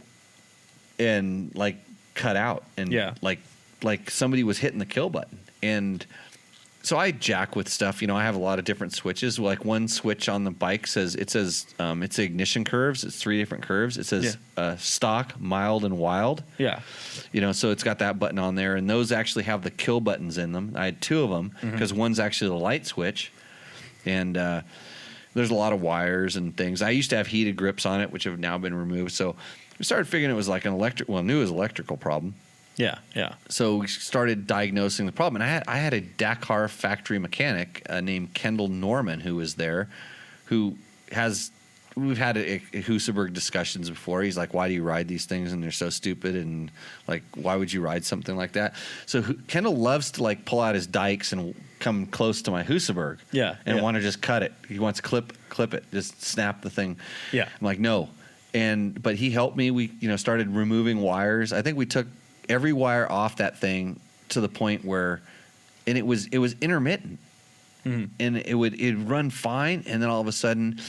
and like cut out, and like somebody was hitting the kill button. And so I jack with stuff. I have a lot of different switches. Like one switch on the bike says it's ignition curves. It's 3 different curves. It says stock, mild, and wild. Yeah. So it's got that button on there, and those actually have the kill buttons in them. I had 2 of them because one's actually the light switch, and there's a lot of wires and things. I used to have heated grips on it, which have now been removed. So we started figuring it was like knew it was an electrical problem. Yeah. So we started diagnosing the problem. And I had a Dakar factory mechanic named Kendall Norman who was there, we've had a Husaberg discussions before. He's like, why do you ride these things? And they're so stupid. And like, why would you ride something like that? So Kendall loves to like pull out his dikes and come close to my Husaberg. And want to just cut it. He wants to clip it, just snap the thing. Yeah. I'm like, no. But he helped me. We, started removing wires. I think we took every wire off that thing to the point where, and it was intermittent, and it'd run fine. And then all of a sudden,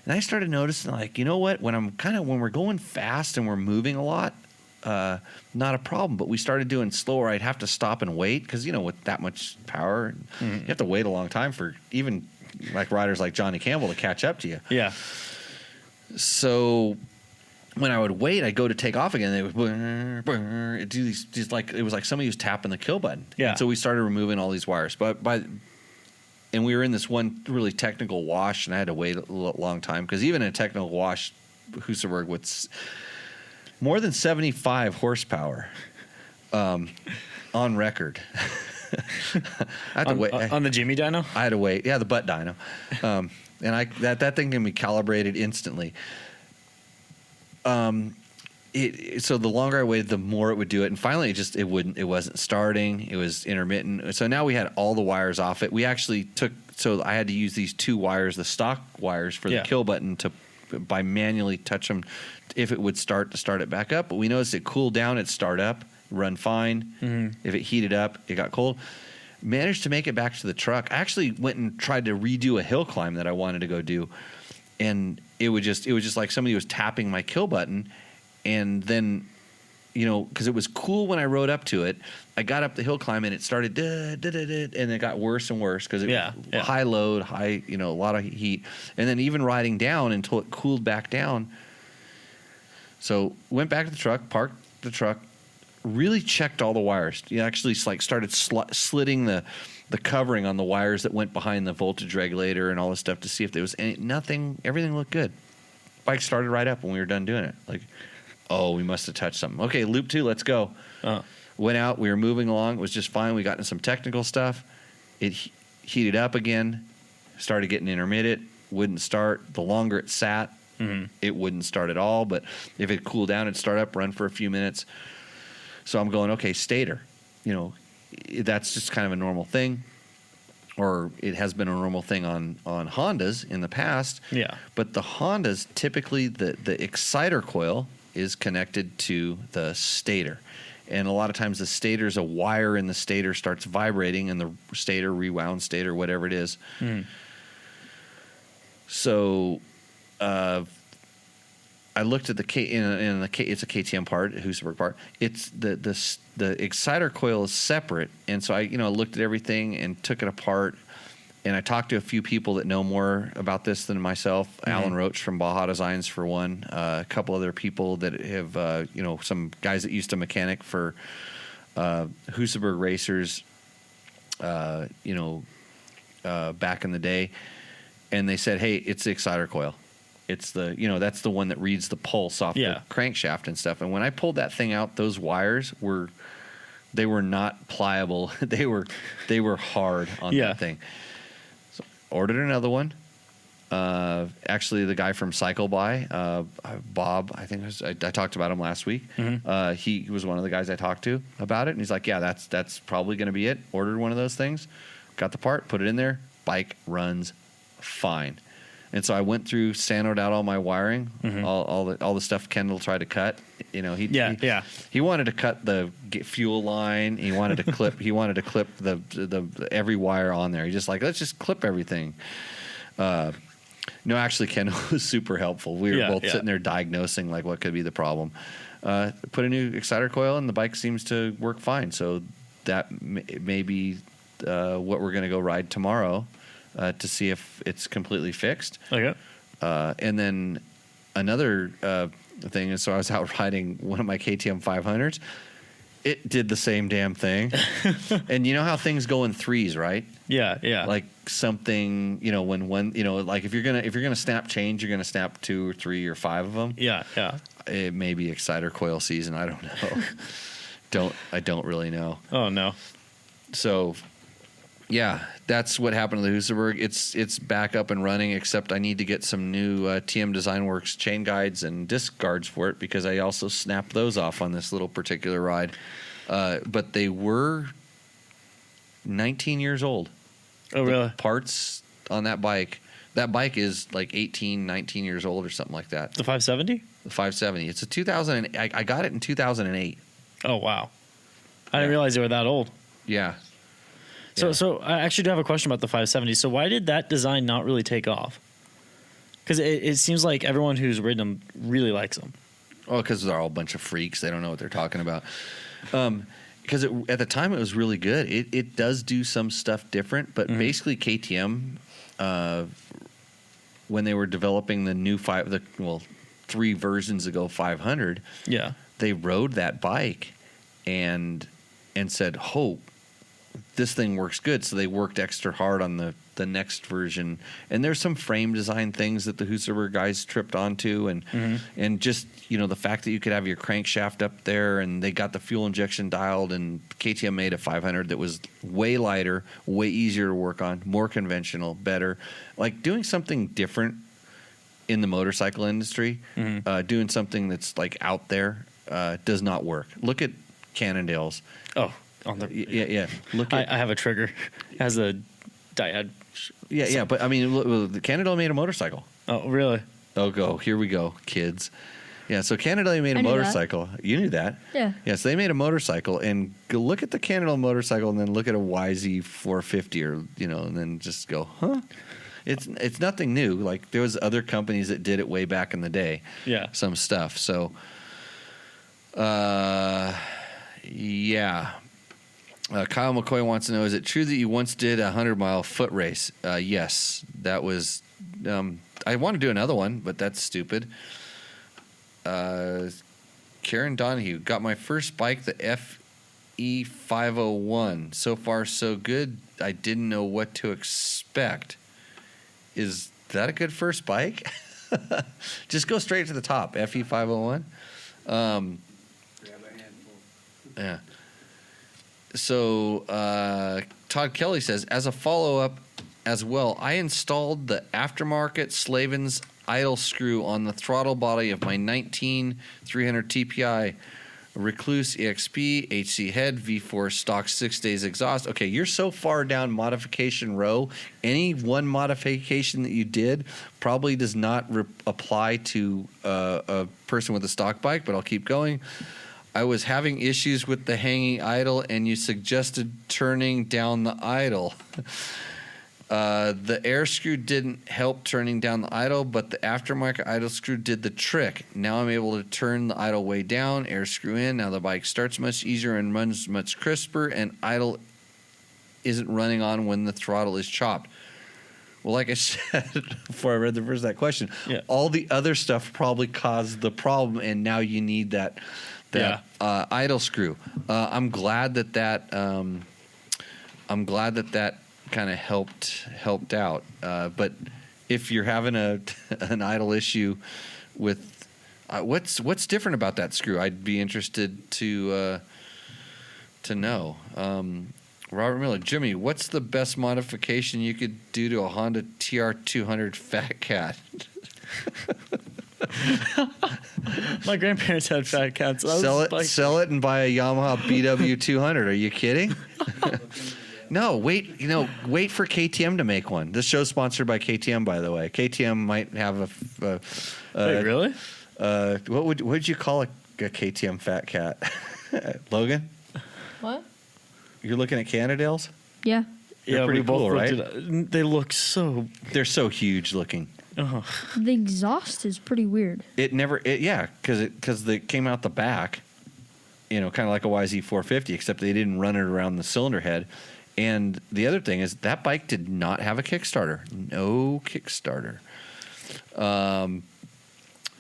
and I started noticing, like, you know what? When we're going fast and we're moving a lot, not a problem. But we started doing slower. I'd have to stop and wait because with that much power, you have to wait a long time for even like riders like Johnny Campbell to catch up to you. Yeah. So when I would wait, I'd go to take off again. They would do these like it was like somebody was tapping the kill button. Yeah. And so we started removing all these wires, and we were in this one really technical wash, and I had to wait a long time because even in a technical wash, Husaberg with more than 75 horsepower on record. I had to wait on the Jimmy dyno. I had to wait. Yeah, the butt dyno, and that thing can be calibrated instantly. So the longer I waited, the more it would do it, and finally it wasn't starting. It was intermittent. So now we had all the wires off it. We actually so I had to use these 2 wires, the stock wires for the kill button by manually touch them if it would start it back up. But we noticed it cooled down, it'd start up, run fine. If it heated up, it got cold. managed to make it back to the truck. I actually went and tried to redo a hill climb that I wanted to go do, and it was just like somebody was tapping my kill button, and then, because it was cool when I rode up to it, I got up the hill climb and it started and it got worse and worse because it was high load, a lot of heat, and then even riding down until it cooled back down. So went back to the truck, parked the truck, really checked all the wires. Actually started slitting the covering on the wires that went behind the voltage regulator and all this stuff to see if there was nothing. Everything looked good. Bike started right up when we were done doing it. Like, oh, we must have touched something. Okay, loop 2, let's go. Went out. We were moving along. It was just fine. We got into some technical stuff. It heated up again. Started getting intermittent. Wouldn't start. The longer it sat, it wouldn't start at all. But if it cooled down, it'd start up, run for a few minutes. So I'm going, okay, stator. That's just kind of a normal thing. Or it has been a normal thing on Hondas in the past. Yeah. But the Hondas, typically the exciter coil is connected to the stator. And a lot of times the stator's a wire in the stator starts vibrating, and the stator, rewound stator, whatever it is. So I looked at it's a KTM part, a Husaberg part. It's the exciter coil is separate, and so I looked at everything and took it apart, and I talked to a few people that know more about this than myself. Alan Roach from Baja Designs for one, a couple other people that have some guys that used to mechanic for Husaberg racers, back in the day, and they said, hey, it's the exciter coil. It's the, that's the one that reads the pulse off the crankshaft and stuff. And when I pulled that thing out, those wires were not pliable. they were hard on that thing. So ordered another one. Actually, the guy from Cycle By, Bob, I think I talked about him last week. He was one of the guys I talked to about it, and he's like, yeah, that's probably going to be it. Ordered one of those things, got the part, put it in there, bike runs fine. And so I went through, sanoed out all my wiring, all the stuff Kendall tried to cut. He wanted to cut the fuel line. He wanted to clip. the every wire on there. He's just like, let's just clip everything. No, actually, Kendall was super helpful. We were both sitting there diagnosing like what could be the problem. Put a new exciter coil, and the bike seems to work fine. So that may be what we're going to go ride tomorrow. To see if it's completely fixed. Okay. And then another thing is, so I was out riding one of my KTM 500s. It did the same damn thing. And you know how things go in threes, right? Yeah. Like something, when one, like if you're gonna snap change, you're gonna snap 2 or 3 or 5 of them. Yeah. It may be exciter coil season. I don't know. I don't really know. Oh no. So. Yeah, that's what happened to the Husaberg. It's back up and running, except I need to get some new TM Design Works chain guides and disc guards for it because I also snapped those off on this little particular ride. But they were 19 years old. Oh, really? The parts on that bike is like 18, 19 years old or something like that. The 570? The 570. It's a 2000. I got it in 2008. Oh, wow. I didn't realize they were that old. Yeah. So I actually do have a question about the 570. So why did that design not really take off? Because it seems like everyone who's ridden them really likes them. Oh, because they're all a bunch of freaks. They don't know what they're talking about. Because at the time it was really good. It does do some stuff different, but basically KTM, when they were developing the new 3 versions ago 500, they rode that bike and said, "Hope." This thing works good, so they worked extra hard on the next version. And there's some frame design things that the Husaberg guys tripped onto, and just the fact that you could have your crankshaft up there, and they got the fuel injection dialed, and KTM made a 500 that was way lighter, way easier to work on, more conventional, better. Like doing something different in the motorcycle industry, doing something that's like out there does not work. Look at Cannondale's. Oh. Look at. I have a trigger. It has a diad. Yeah. But I mean, Cannondale made a motorcycle. Oh, really? Oh, here we go, kids. Yeah, so Cannondale made a I knew that. motorcycle. You knew that. Yeah. Yeah, so they made a motorcycle, and go look at the Cannondale motorcycle, and then look at a YZ450, or and then just go, huh? It's nothing new. Like there was other companies that did it way back in the day. Yeah. Some stuff. So, yeah. Kyle McCoy wants to know: is it true that you once did a 100-mile foot race? Yes, that was. I want to do another one, but that's stupid. Karen Donahue got my first bike, the FE501. So far, so good. I didn't know what to expect. Is that a good first bike? Just go straight to the top. FE501. Grab a handful. Yeah. So Todd Kelly says, as a follow-up as well, I installed the aftermarket Slavens idle screw on the throttle body of my 19300 TPI Recluse EXP, HC head, V4 stock 6 days exhaust. Okay, you're so far down modification row. Any one modification that you did probably does not apply to a person with a stock bike, but I'll keep going. I was having issues with the hanging idle, and you suggested turning down the idle. The air screw didn't help turning down the idle, but the aftermarket idle screw did the trick. Now I'm able to turn the idle way down, air screw in. Now the bike starts much easier and runs much crisper, and idle isn't running on when the throttle is chopped. Well, like I said before I read the first of that question, all the other stuff probably caused the problem, and now you need that idle screw. I'm glad that kind of helped out. But if you're having an idle issue with what's different about that screw, I'd be interested to know. Robert Miller, Jimmy, what's the best modification you could do to a Honda TR200 Fat Cat? My grandparents had Fat Cats. Sell it, and buy a Yamaha BW200. Are you kidding? No, wait for KTM to make one. This show's sponsored by KTM, by the way. KTM might have Wait, really? What would you call a KTM Fat Cat? Logan? What? You're looking at Cannondales? Yeah. They're pretty cool, right? They look so... They're so huge looking. Oh. The exhaust is pretty weird. Because they came out the back, kind of like a YZ450, except they didn't run it around the cylinder head. And the other thing is that bike did not have a Kickstarter. No Kickstarter.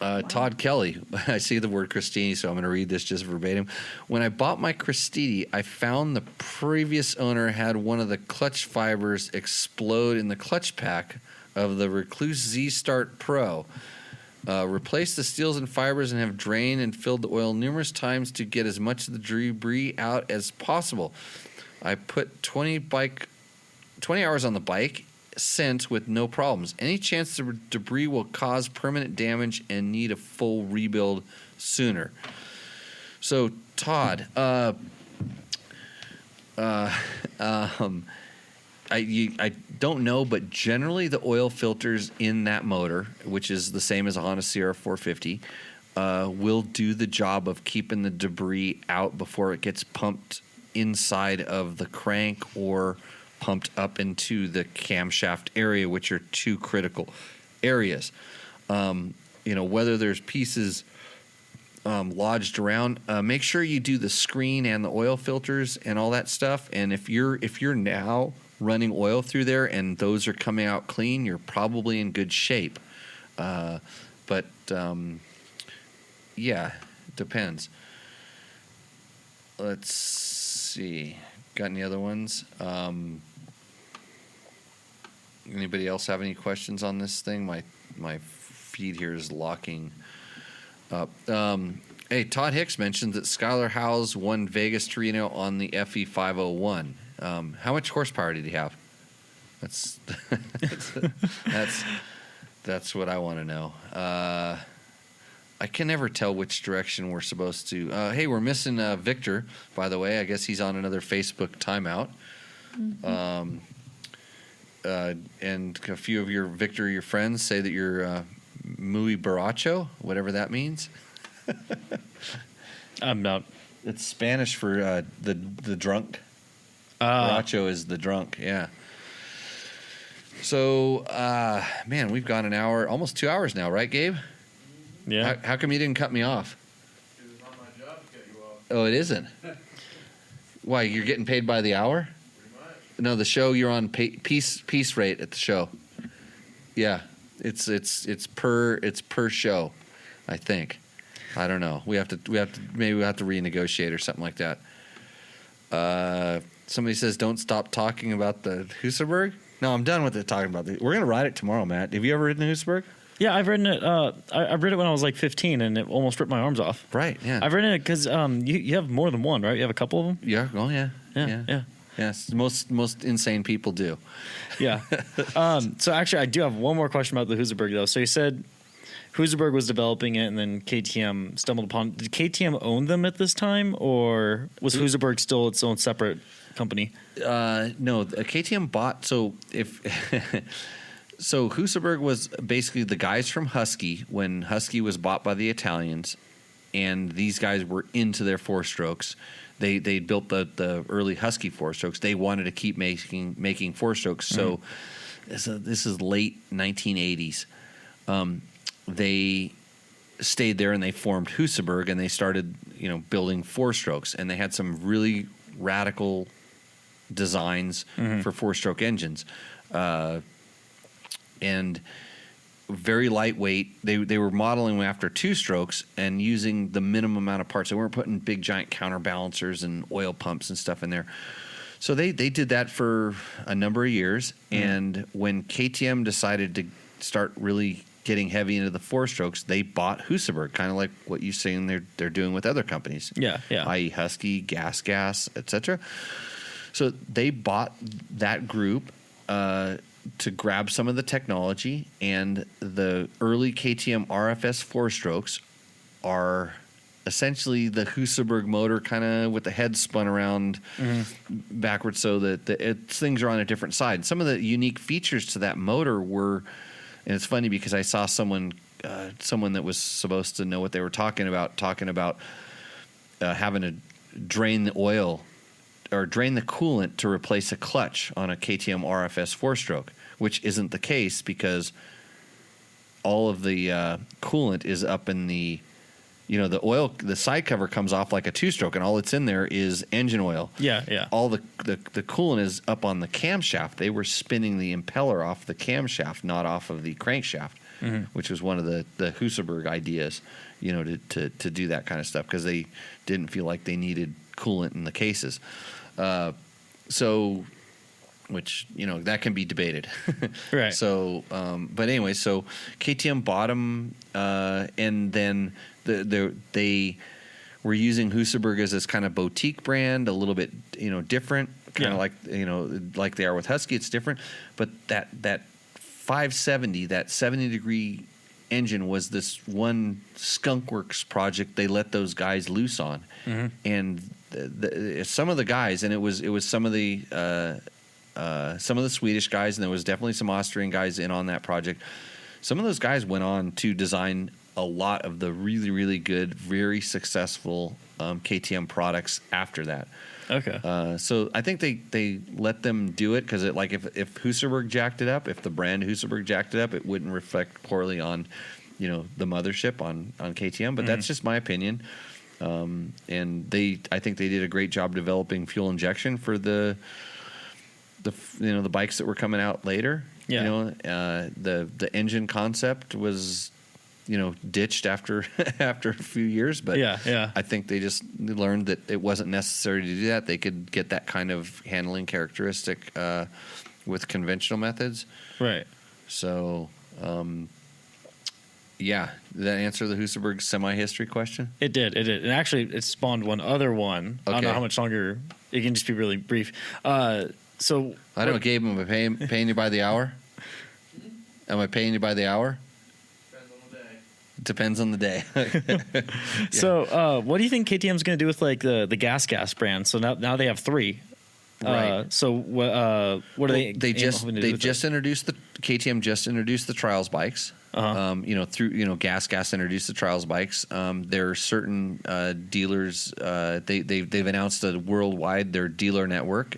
Todd Kelly, I see the word Christini, so I'm going to read this just verbatim. When I bought my Christini, I found the previous owner had one of the clutch fibers explode in the clutch pack of the Recluse Z-Start Pro. Replaced the steels and fibers and have drained and filled the oil numerous times to get as much of the debris out as possible. I put 20 hours on the bike since with no problems. Any chance the debris will cause permanent damage and need a full rebuild sooner? So, Todd, I don't know, but generally the oil filters in that motor, which is the same as a Honda Sierra 450, will do the job of keeping the debris out before it gets pumped inside of the crank or pumped up into the camshaft area, which are two critical areas. Whether there's pieces lodged around, make sure you do the screen and the oil filters and all that stuff. And if you're now running oil through there and those are coming out clean, you're probably in good shape. But it depends. Let's see. Got any other ones? Anybody else have any questions on this thing? My feed here is locking up. Hey, Todd Hicks mentioned that Skylar Howes won Vegas to Reno on the FE501. How much horsepower did he have? That's what I want to know. I can never tell which direction we're supposed to. Hey, we're missing Victor, by the way. I guess he's on another Facebook timeout. Mm-hmm. And a few of your friends say that you're muy borracho, whatever that means. I'm not. It's Spanish for the drunk. Borracho is the drunk. Yeah. So, man, we've gone an hour, almost 2 hours now, right, Gabe? Yeah. How come you didn't cut me off? It's not my job to cut you off. Oh, it isn't. Why? You're getting paid by the hour? Pretty much. No, the show you're on piece rate at the show. Yeah, it's per show, I think. I don't know. We have to renegotiate or something like that. Somebody says don't stop talking about the Husaberg. No, I'm done with it talking about it. We're gonna ride it tomorrow, Matt. Have you ever ridden the Husaberg? Yeah, I've ridden it. I've ridden it when I was like 15, and it almost ripped my arms off. Right. Yeah. I've ridden it because you have more than one, right? You have a couple of them. Yeah. Oh yeah. Yeah. Yes. Most insane people do. Yeah. So actually, I do have one more question about the Husaberg though. So you said Husaberg was developing it, and then KTM stumbled upon. Did KTM own them at this time, or was Husaberg still its own separate company? No, KTM bought. So if so, Husaberg was basically the guys from Husky when Husky was bought by the Italians, and these guys were into their four strokes. They built the early Husky four strokes. They wanted to keep making four strokes. So this is late 1980s. They stayed there and they formed Husaberg, and they started building four strokes, and they had some really radical designs for four stroke engines, and very lightweight. They were modeling after two strokes and using the minimum amount of parts. They weren't putting big giant counterbalancers and oil pumps and stuff in there. So they did that for a number of years, and when KTM decided to start really getting heavy into the four strokes, they bought Husaberg, kind of like what you're saying they're doing with other companies. Yeah. i.e. Husky, Gas, etc. So they bought that group to grab some of the technology, and the early KTM RFS four strokes are essentially the Husaberg motor, kind of with the head spun around backwards, so that things are on a different side. Some of the unique features to that motor were, and it's funny because I saw someone that was supposed to know what they were talking about having to drain the oil or drain the coolant to replace a clutch on a KTM RFS four-stroke, which isn't the case because all of the coolant is up in the oil. The side cover comes off like a two-stroke, and all that's in there is engine oil. Yeah. All the coolant is up on the camshaft. They were spinning the impeller off the camshaft, not off of the crankshaft, which was one of the Husaberg ideas, to do that kind of stuff because they didn't feel like they needed coolant in the cases. Which that can be debated, right? So, but anyway, so KTM bought them, and then they were using Husaberg as this kind of boutique brand, a little bit different, kind of like they are with Husky. It's different, but that 570, that 70-degree engine was this one Skunkworks project they let those guys loose on, and some of the guys, and it was some of the Swedish guys, and there was definitely some Austrian guys in on that project. Some of those guys went on to design a lot of the really, really good, very successful KTM products after that. Okay. So I think they let them do it because if Husaberg jacked it up, if the brand Husaberg jacked it up, it wouldn't reflect poorly on the mothership on KTM. But that's just my opinion. And I think they did a great job developing fuel injection for the bikes that were coming out later. Yeah. The engine concept was ditched after a few years, but yeah. I think they just learned that it wasn't necessary to do that. They could get that kind of handling characteristic with conventional methods. Right. So, did that answer the Husaberg semi-history question? It did. And actually, it spawned one other one. Okay. I don't know how much longer. It can just be really brief. So I don't know, Gabe, am I paying you by the hour? Am I paying you by the hour? Depends on the day. Yeah. So, what do you think KTM's going to do with the gas brand? So now they have three. Right. So what are they? KTM just introduced the trials bikes. Through Gas introduced the trials bikes. There are certain dealers. They've announced that worldwide their dealer network.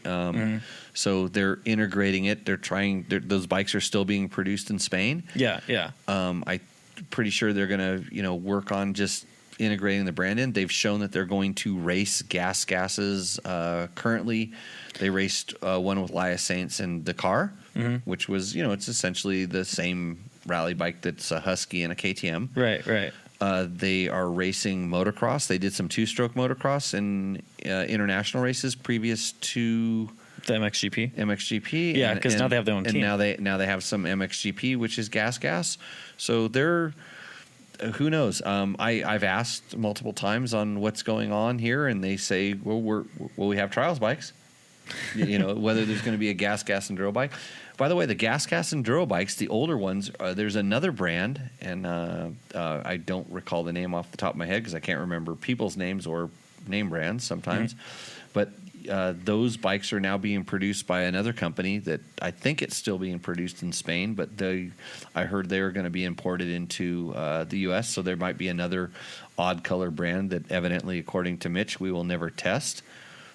So they're integrating it. Those bikes are still being produced in Spain. Yeah. I'm pretty sure they're going to work on just integrating the brand in. They've shown that they're going to race gases. Currently, they raced one with Laia Saints and Dakar, which was it's essentially the same rally bike that's a Husky and a KTM. Right. They are racing motocross. They did some two-stroke motocross in international races previous to the MXGP. Yeah, because now they have their own team. And now they have some MXGP, which is gas. So they're who knows? I've asked multiple times on what's going on here, and they say, well, we have trials bikes. Whether there's going to be a gas enduro bike. By the way, the gas enduro bikes, the older ones, there's another brand, and I don't recall the name off the top of my head because I can't remember people's names or name brands sometimes. But those bikes are now being produced by another company that I think it's still being produced in Spain, but I heard they are going to be imported into the U.S., so there might be another odd color brand that evidently, according to Mitch, we will never test.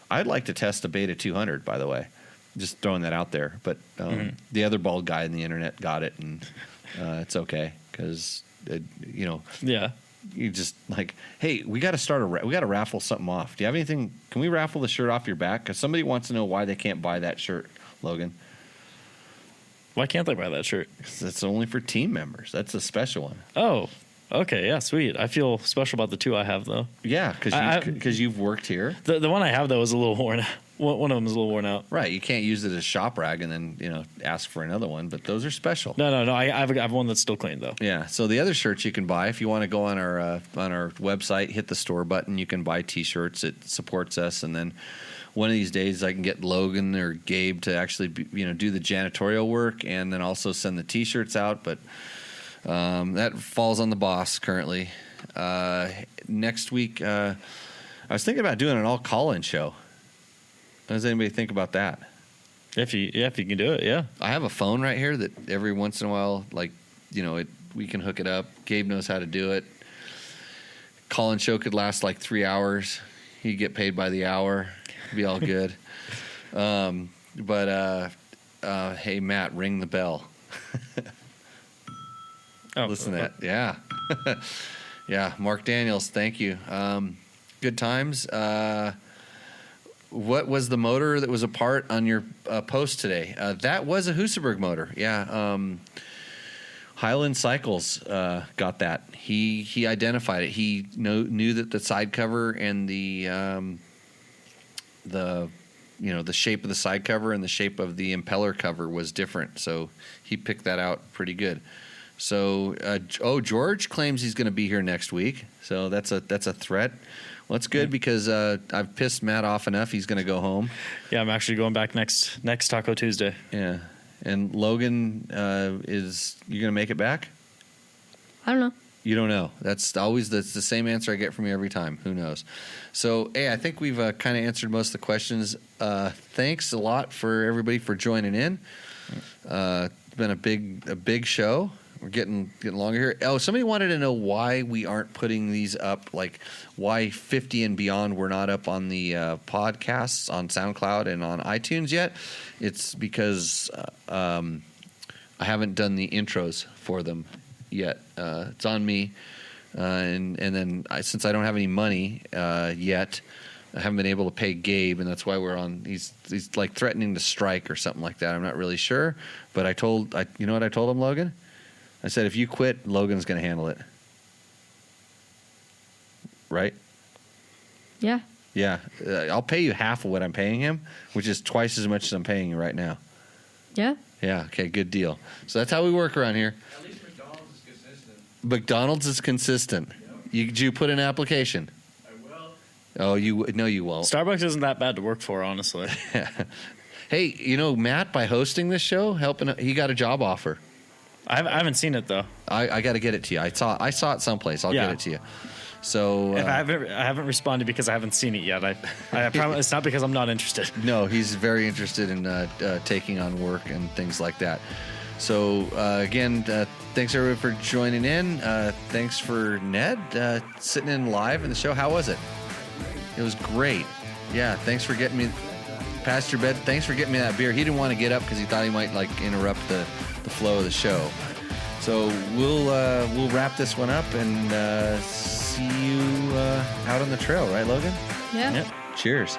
I'd like to test a Beta 200, by the way. Just throwing that out there. But the other bald guy in the internet got it, and it's okay because, Yeah. You just like, hey, we got to we got to raffle something off. Do you have anything? Can we raffle the shirt off your back? Because somebody wants to know why they can't buy that shirt, Logan. Why can't they buy that shirt? Because it's only for team members. That's a special one. Oh, okay. Yeah, sweet. I feel special about the two I have, though. Yeah, because you've worked here. The one I have, though, is a little worn out. One of them is a little worn out. Right. You can't use it as shop rag and then, ask for another one. But those are special. No. I have one that's still clean, though. Yeah. So the other shirts you can buy if you want to go on our website, hit the store button. You can buy T-shirts. It supports us. And then one of these days I can get Logan or Gabe to actually do the janitorial work and then also send the T-shirts out. But that falls on the boss currently. Next week, I was thinking about doing an all call-in show. What does anybody think about that? If you can do it, yeah. I have a phone right here that every once in a while, we can hook it up. Gabe knows how to do it. Call-in show could last like 3 hours. He'd get paid by the hour. It'd be all good. Hey, Matt, ring the bell. Listen to that. Yeah. Yeah, Mark Daniels, thank you. Good times. What was the motor that was a part on your post today? That was a Husaberg motor. Yeah. Highland Cycles got that. He identified it. He knew that the side cover and the shape of the side cover and the shape of the impeller cover was different. So he picked that out pretty good. So, George claims he's going to be here next week. So that's a threat. Well, that's good because I've pissed Matt off enough. He's going to go home. Yeah, I'm actually going back next Taco Tuesday. Yeah, and Logan you're going to make it back? I don't know. You don't know. That's the same answer I get from you every time. Who knows? So, hey, I think we've kind of answered most of the questions. Thanks a lot for everybody for joining in. It's been a big show. We're getting longer here. Oh, somebody wanted to know why we aren't putting these up, like why 50 and beyond we're not up on the podcasts on SoundCloud and on iTunes yet. It's because I haven't done the intros for them yet. It's on me. And then since I don't have any money yet, I haven't been able to pay Gabe, and that's why we're on. He's like threatening to strike or something like that. I'm not really sure. But you know what I told him, Logan? I said, if you quit, Logan's going to handle it. Right? Yeah. Yeah. I'll pay you half of what I'm paying him, which is twice as much as I'm paying you right now. Yeah. Yeah. Okay. Good deal. So that's how we work around here. At least McDonald's is consistent. McDonald's is consistent. Yep. Did you put in an application? I will. Oh, no, you won't. Starbucks isn't that bad to work for, honestly. Hey, Matt, by hosting this show, he got a job offer. I haven't seen it though. I got to get it to you. I saw it someplace. I'll get it to you. So I haven't responded because I haven't seen it yet. I promise it's not because I'm not interested. No, he's very interested in taking on work and things like that. So again, thanks everyone for joining in. Thanks for Ned sitting in live in the show. How was it? It was great. Yeah, thanks for getting me past your bed. Thanks for getting me that beer. He didn't want to get up because he thought he might like interrupt the flow of the show. So we'll wrap this one up and see you out on the trail, right, Logan? Yeah. Yep. Cheers.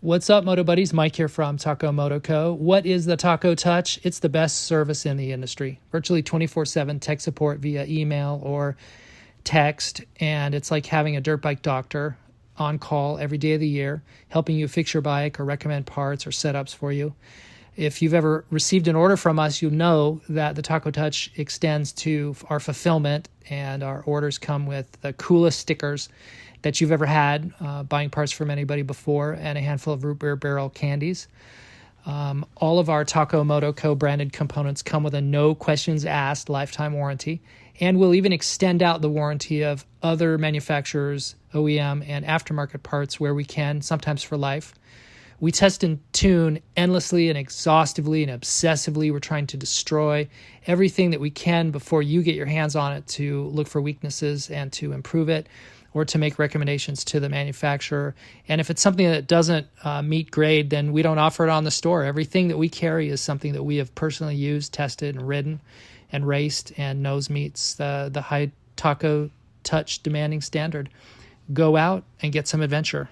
What's up, Moto Buddies? Mike here from Taco Moto Co. What is the Taco Touch? It's the best service in the industry. Virtually 24/7 tech support via email or text, and it's like having a dirt bike doctor on call every day of the year, helping you fix your bike or recommend parts or setups for you. If you've ever received an order from us, you know that the Taco Touch extends to our fulfillment, and our orders come with the coolest stickers that you've ever had, buying parts from anybody before, and a handful of root beer barrel candies. All of our Taco Moto Co. branded components come with a no questions asked lifetime warranty, and we'll even extend out the warranty of other manufacturers, OEM, and aftermarket parts where we can, sometimes for life. We test and tune endlessly and exhaustively and obsessively. We're trying to destroy everything that we can before you get your hands on it to look for weaknesses and to improve it, or to make recommendations to the manufacturer. And if it's something that doesn't meet grade, then we don't offer it on the store. Everything that we carry is something that we have personally used, tested, and ridden, and raced, and knows meets the high Taco Touch demanding standard. Go out and get some adventure.